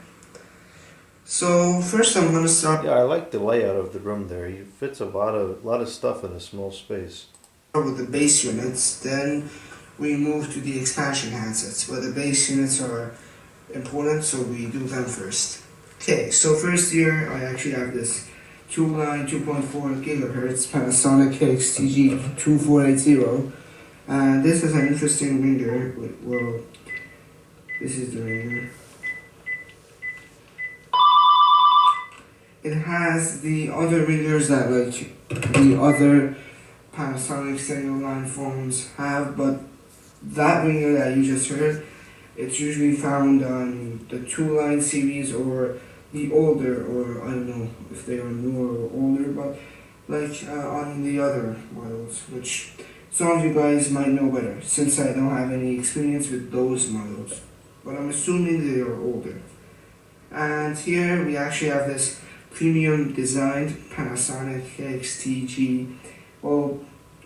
Speaker 10: So first I'm going to start.
Speaker 1: Yeah, I like the layout of the room there. It fits a lot of stuff in a small space.
Speaker 10: With the base units, then we move to the expansion handsets, where the base units are important, so we do them first. Okay, so first here I actually have this 2-line 2.4 gigahertz Panasonic KXTG 2480, and this is an interesting ringer. Well, this is the ringer. It has the other ringers that like the other Panasonic single line phones have, but that ringer that you just heard, it's usually found on the 2-line series or the older, or I don't know if they are newer or older, but like on the other models, which some of you guys might know better since I don't have any experience with those models, but I'm assuming they are older. And here we actually have this premium designed Panasonic KXTG. Well,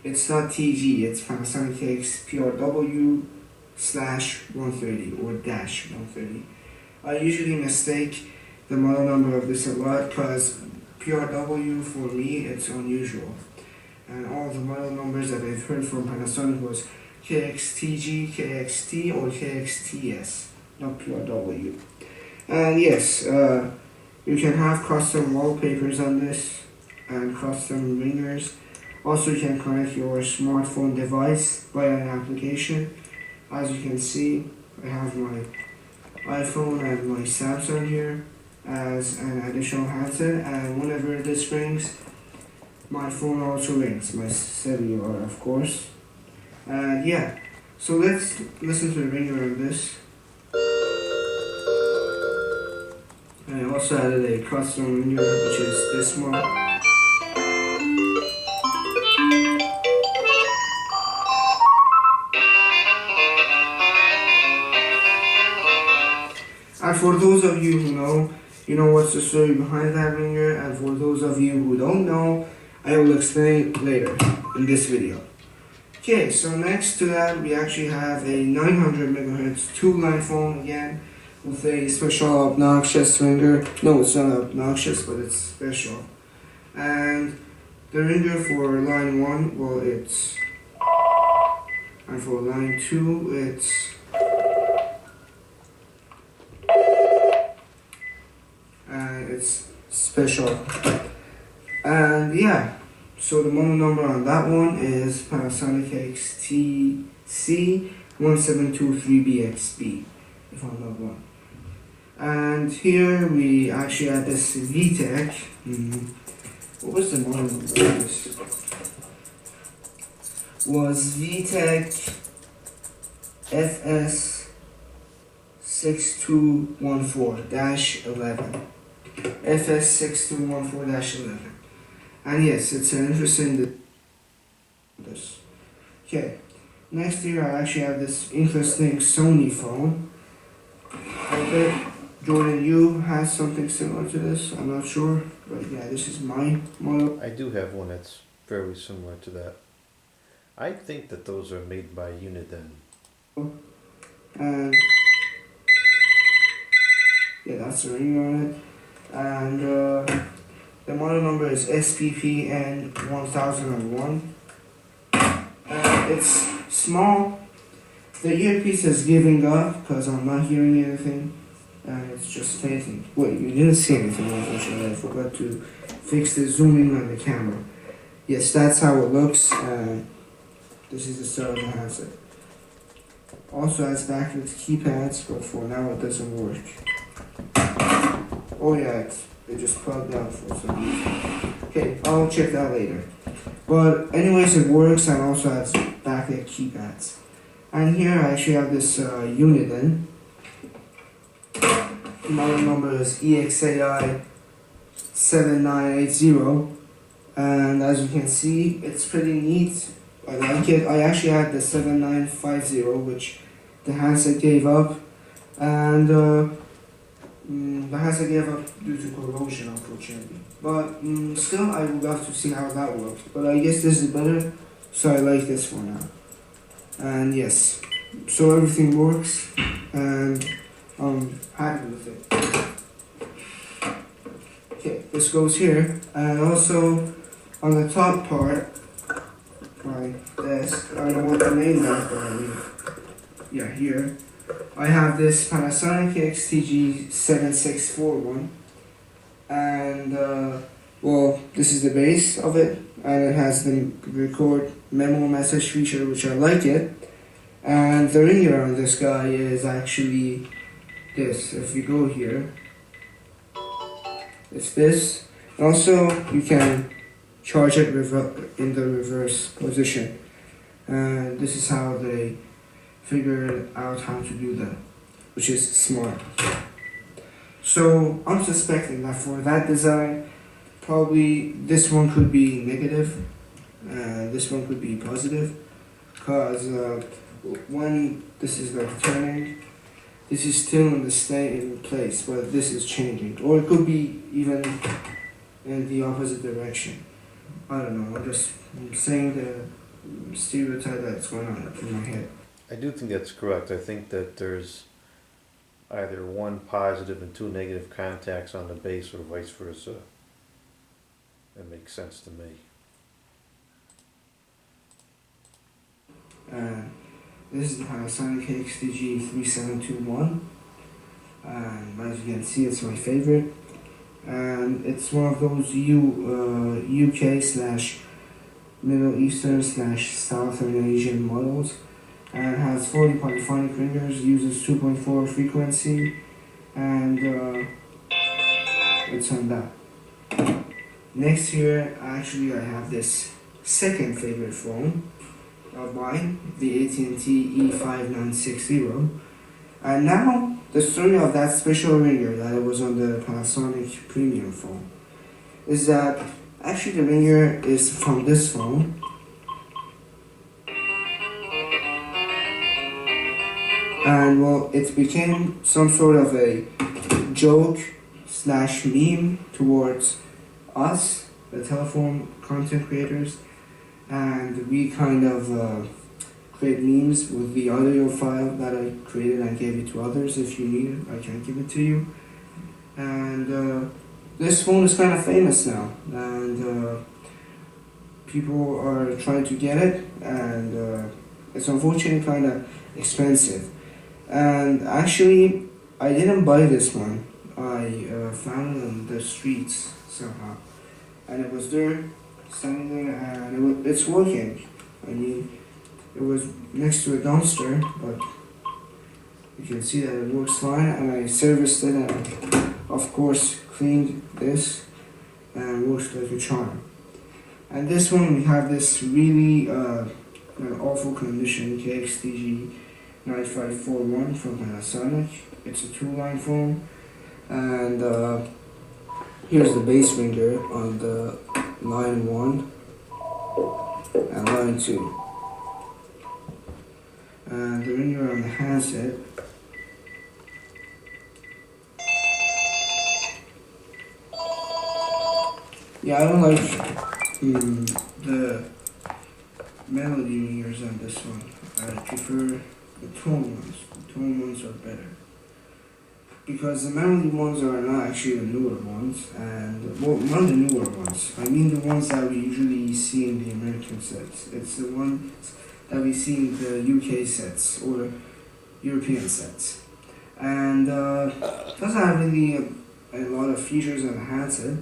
Speaker 10: it's not TG, it's Panasonic KX PRW/130 or -130. I usually mistake the model number of this a lot because PRW for me it's unusual. And all the model numbers that I've heard from Panasonic was KXTG, KXT or KXTS, not PRW. And yes, you can have custom wallpapers on this and custom ringers. Also, you can connect your smartphone device via an application. As you can see, I have my iPhone and my Samsung here as an additional handset, and whenever this rings, my phone also rings, my cellular of course. And yeah, so let's listen to the ringer of this. I also added a custom ringer, which is this one. And for those of you who know, you know what's the story behind that ringer, and for those of you who don't know, I will explain later in this video. Okay, so next to that we actually have a 900 megahertz 2-line phone again, with a special obnoxious ringer. No, it's not obnoxious, but it's special. And the ringer for line 1, well, it's, and for line 2, it's special. And yeah, so the model number on that one is Panasonic XTC1723BXB, if I'm not wrong. And here we actually had this VTech. What was the model number of this? Was VTech FS6214-11. FS6214-11. And yes, it's an interesting this. Okay. Next here I actually have this interesting Sony phone. I bet Jordan, you has something similar to this. I'm not sure, but yeah, this is my model.
Speaker 1: I do have one that's very similar to that. I think that those are made by Uniden.
Speaker 10: And yeah, that's the ring on it. And the model number is SPPN1001. It's small. The earpiece is giving up because I'm not hearing anything. And it's just fainting. Wait, you didn't see anything, unfortunately. I forgot to fix the zooming on the camera. Yes, that's how it looks. This is the start of the handset. Also has backlit keypads, but for now it doesn't work. Oh yeah, it just plugged out for some reason. Okay, I'll check that later. But anyways, it works and also has backlit keypads. And here I actually have this Uniden. Model number is EXAI 7980. And as you can see, it's pretty neat. I like it. I actually had the 7950, which the handset gave up, and the handset gave up due to corrosion, unfortunately. But still, I would love to see how that works. But I guess this is better, so I like this for now. And yes, so everything works, and I'm happy with it. Okay, this goes here, and also on the top part. My desk, I don't know what the name is, but yeah, here I have this Panasonic XTG7641, and well, this is the base of it, and it has the record memo message feature, which I like it. And the ringer on this guy is actually this. If you go here, it's this. Also, you can charge it in the reverse position, and this is how they figured out how to do that, which is smart. So I'm suspecting that for that design, probably this one could be negative, and this one could be positive, because when this is like turning, this is still in the same place, but this is changing, or it could be even in the opposite direction. I don't know, I'm just saying the stereotype that's going on in my head.
Speaker 1: I do think that's correct. I think that there's either one positive and two negative contacts on the base or vice versa. That makes sense to me.
Speaker 10: This is the Panasonic XTG3721, and as you can see, it's my favorite. And it's one of those UK/Middle Eastern/ Southern Asian models, and has 40 polyphonic ringers, uses 2.4 frequency, and it's on that. Next here, actually, I have this second favorite phone of mine, the AT&T E5960. And now, the story of that special ringer that it was on the Panasonic premium phone is that actually the ringer is from this phone. And well, it became some sort of a joke/meme towards us, the telephone content creators, and we kind of create memes with the audio file that I created and gave it to others. If you need it, I can give it to you. And this phone is kind of famous now, and people are trying to get it, and it's unfortunately kind of expensive. And actually, I didn't buy this one. I found it on the streets somehow. and it was there, standing there, and it's working. I mean, it was next to a dumpster, but you can see that it works fine, and I serviced it and of course cleaned this, and it works like a charm. And this one we have this really an awful condition KXTG 9541 from Panasonic. It's a 2-line phone, and here's the base ringer on the line 1 and line 2. And the ringer on the handset. Yeah, I don't like the melody ringers on this one. I prefer the tone ones. The tone ones are better. Because the melody ones are not actually the newer ones, and well, not the newer ones. I mean the ones that we usually see in the American sets. It's the ones that we see in the UK sets or European sets. And doesn't have really a lot of features on the handset,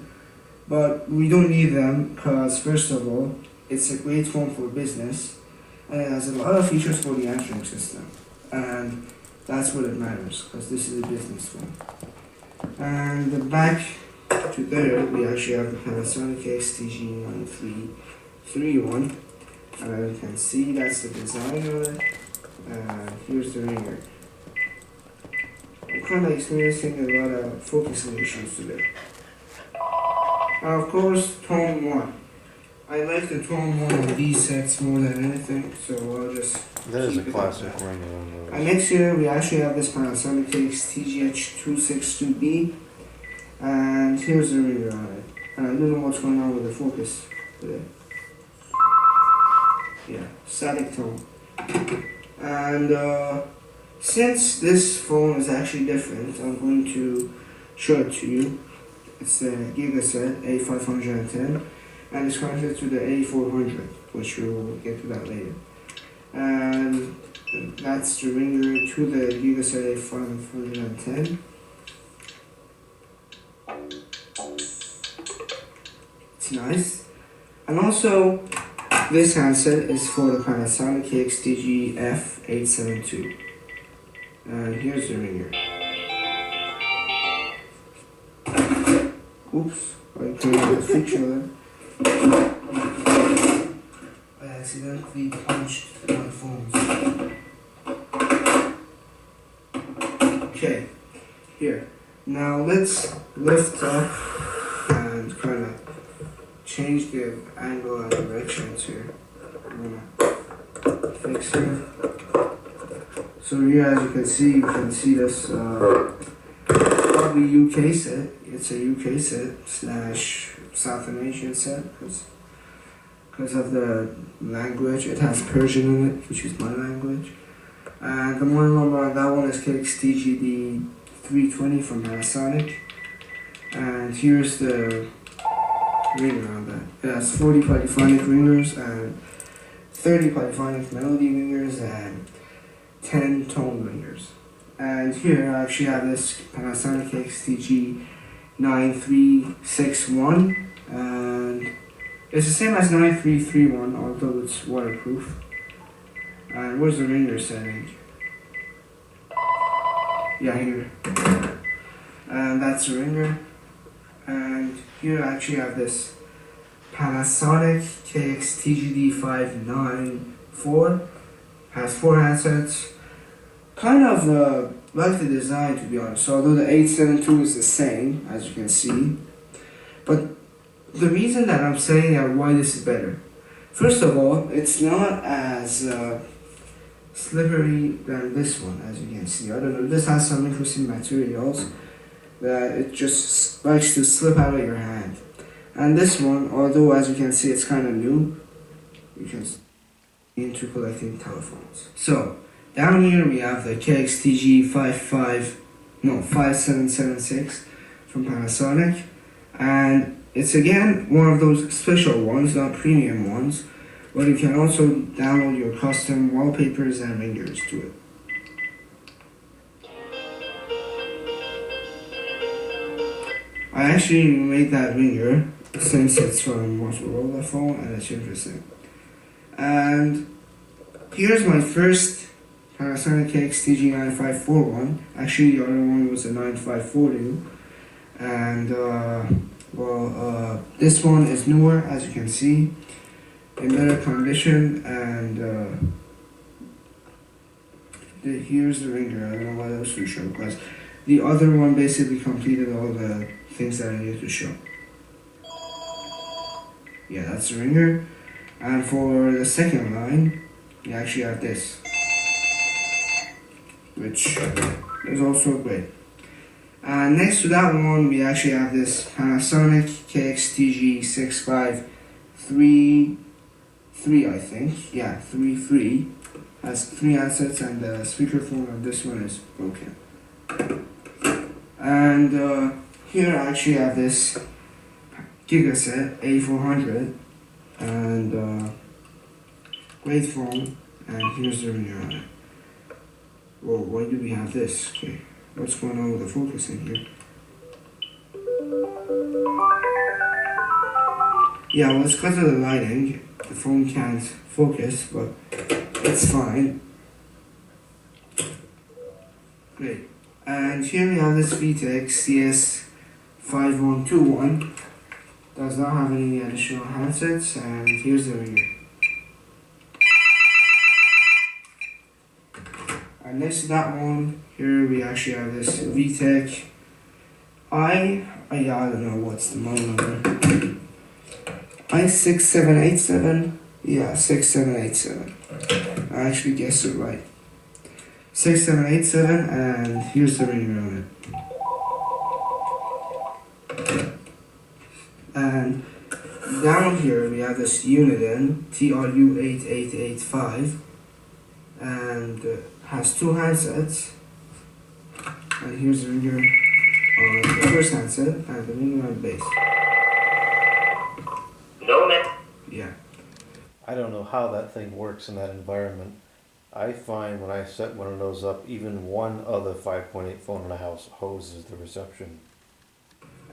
Speaker 10: but we don't need them because first of all, it's a great phone for business, and it has a lot of features for the answering system, and that's what it matters because this is a business phone. And the back to there, we actually have the Panasonic XTG 9331, and as you can see, that's the design of it. And here's the ringer. I'm kind of experiencing a lot of focusing issues today. And of course, tone 1. I like the tone 1 of these sets more than anything, so I'll just
Speaker 1: That is a
Speaker 10: keep it
Speaker 1: classic
Speaker 10: like that.
Speaker 1: ringer on those.
Speaker 10: And next here, we actually have this Panasonic XTGH262B, and here's the ringer on it. And I don't know what's going on with the focus today. Yeah, static tone. And since this phone is actually different, I'm going to show it to you. It's a Gigaset A510, and it's connected to the A400, which we will get to that later. And that's the ringer to the Gigaset A510. It's nice. And also, this handset is for the Panasonic XTG F872. And here's the ringer. Oops, I created a picture there. I accidentally punched my phone. Okay, here. Now let's lift up and kind of change the angle and directions here. I'm gonna fix here. So here, as you can see this probably UK set. It's a UK set / South Asian set because of the language. It has Persian in it, which is my language. And the model number on that one is KXTGD 320 from Panasonic. And here's the ringer on that. It has 40 polyphonic ringers and 30 polyphonic melody ringers and 10 tone ringers. And here I actually have this Panasonic XTG 9361, and it's the same as 9331, although it's waterproof. And where's the ringer setting? Yeah, here. And that's the ringer. And here I actually have this Panasonic KXTGD 594. Has 4 handsets. Kind of like the design, to be honest. So although the 872 is the same, as you can see, but the reason that I'm saying that why this is better, first of all, it's not as slippery than this one, as you can see. I don't know, this has some interesting materials that it just likes to slip out of your hand. And this one, although as you can see it's kind of new, you can into collecting telephones. So down here we have the KXTG 5776 from Panasonic, and it's again one of those special ones, not premium ones, but you can also download your custom wallpapers and ringers to it. I actually made that ringer since it's from Motorola phone and it's interesting. And here's my first Panasonic XTG 9541. Actually, the other one was a 9542. And this one is newer, as you can see, in better condition. And here's the ringer. I don't know why that was too short, because the other one basically completed all the things that I needed to show. Yeah, that's the ringer. And for the second line, we actually have this, which is also great. And next to that one, we actually have this Panasonic KXTG 6533, I think. Yeah, 33. Has 3 handsets, and the speakerphone on this one is broken. And here I actually have this Gigaset A400, and great phone. And here's the ringer on it. Whoa, why do we have this? Okay, what's going on with the focusing here? Yeah, well, it's because of the lighting. The phone can't focus, but it's fine. Great. And here we have this VTEC CS5121. Does not have any additional handsets, and here's the ringer. And next to that one, here we actually have this VTEC I don't know what's the model number. I6787. Yeah, 6787. I actually guessed it right. 6787, and here's the ringer on it. And down here we have this Uniden TRU8885, and has 2 handsets. And here's the ringer on the first handset, and the ringer on the base. Yeah.
Speaker 1: I don't know how that thing works in that environment. I find when I set one of those up, even one other 5.8 phone in the house hoses the reception.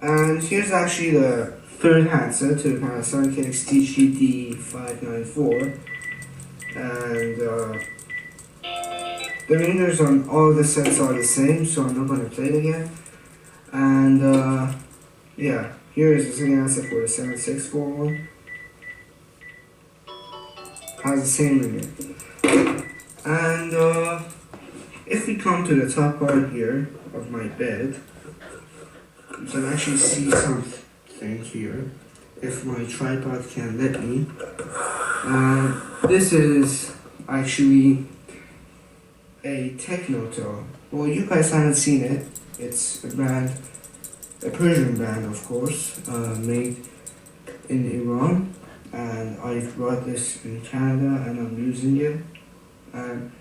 Speaker 10: And here's actually the third handset to the Panasonic XTG D594. And the ringers on all the sets are the same, so I'm not going to play it again. And yeah, here is the second handset for the 7641. Has the same ringer. And if we come to the top part here of my bed, you can actually see something here, if my tripod can let me. This is actually a Technotel. Well, you guys haven't seen it. It's a brand, a Persian brand, of course, made in Iran. And I brought this in Canada, and I'm using it. And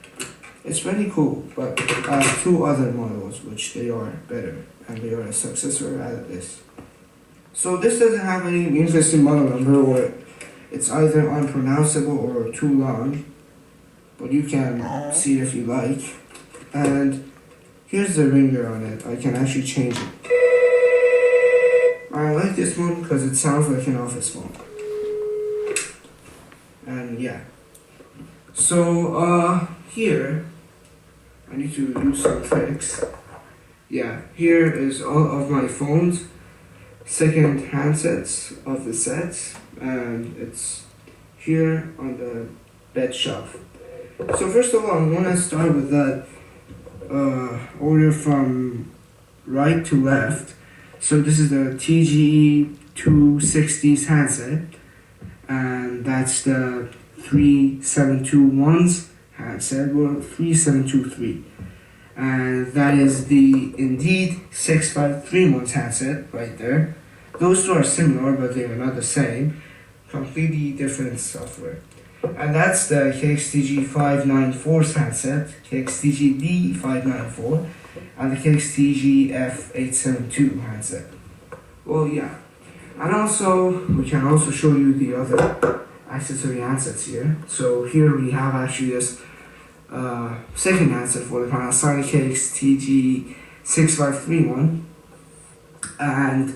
Speaker 10: it's really cool, but I have 2 other models which they are better, and they are a successor out of this. So this doesn't have any interesting model number, or it's either unpronounceable or too long, but you can see it if you like. And here's the ringer on it. I can actually change it. I like this one because it sounds like an office phone. And yeah. So here I need to do some tricks. Yeah, here is all of my phone's second handsets of the sets, and it's here on the bed shelf. So first of all, I'm gonna start with that order from right to left. So this is the TGE 260's handset, and that's the 3721's handset, or 3723. And that is the Indeed 6531's handset right there. Those 2 are similar, but they are not the same. Completely different software. And that's the KXTG 594's handset, KXTG D594, and the KXTG F872 handset. Well, yeah. And also, we can also show you the other accessory handsets here. So here we have actually this second handset for the Panasonic KXTG 6531, and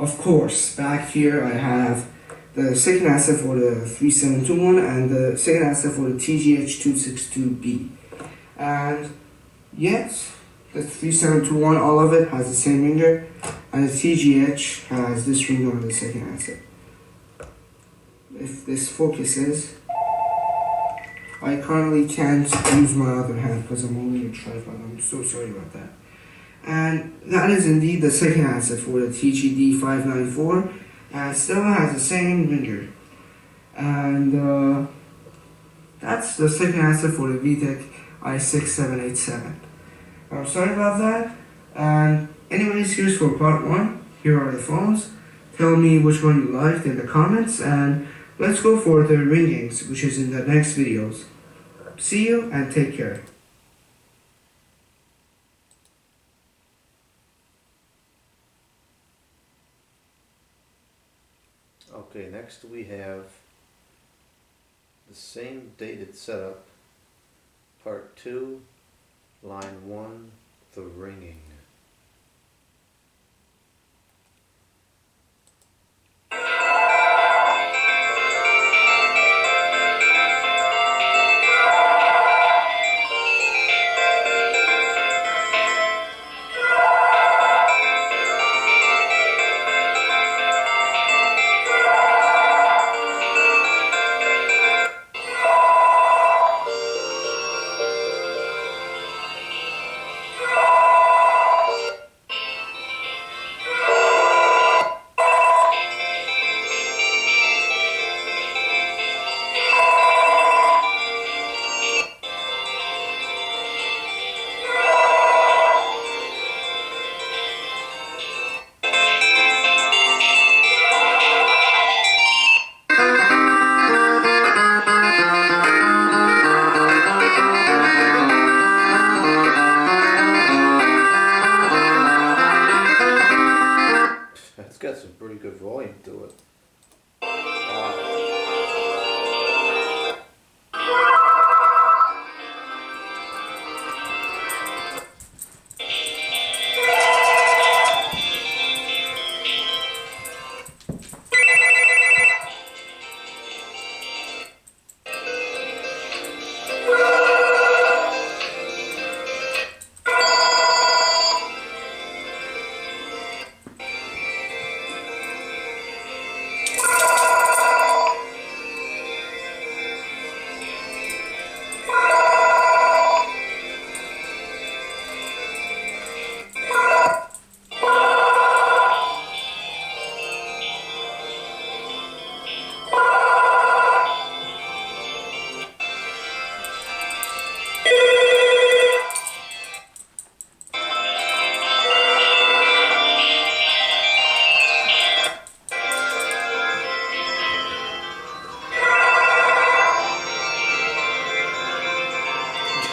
Speaker 10: Of course, back here I have the second asset for the 3721 and the second asset for the TGH262B. And yes, the 3721, all of it has the same ringer, and the TGH has this ringer on the second asset. If this focuses, I currently can't use my other hand because I'm holding a tripod. I'm so sorry about that. And that is indeed the second asset for the TGD594, and still has the same ringer. And that's the second asset for the VTech i6787. I'm sorry about that. And anyways, here's for part 1. Here are the phones. Tell me which one you liked in the comments, and let's go for the ringings, which is in the next videos. See you and take care.
Speaker 1: Okay, next we have the same dated setup, part 2, line 1, the ringing. It's got some pretty good volume to it.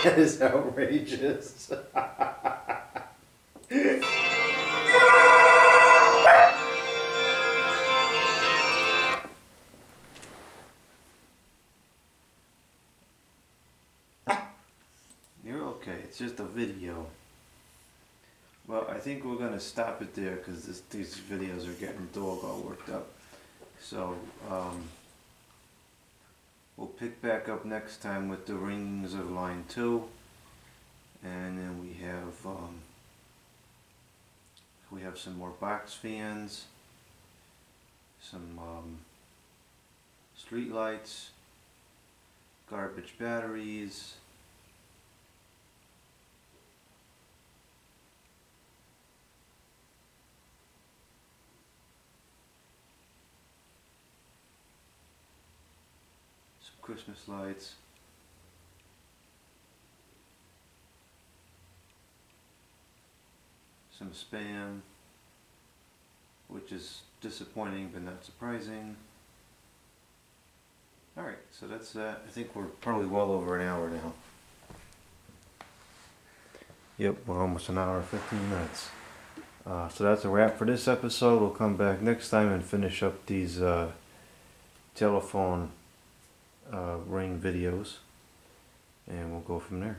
Speaker 1: That is outrageous. You're okay, it's just a video. Well, I think we're going to stop it there because these videos are getting the dog all worked up. So, we'll pick back up next time with the ringings of line 2, and then we have some more box fans, some street lights, garbage batteries, Christmas lights, some spam, which is disappointing but not surprising. Alright, so that's that. I think we're probably well over an hour now. Yep, we're almost an hour and 15 minutes. So that's a wrap for this episode. We'll come back next time and finish up these telephone ring videos, and we'll go from there.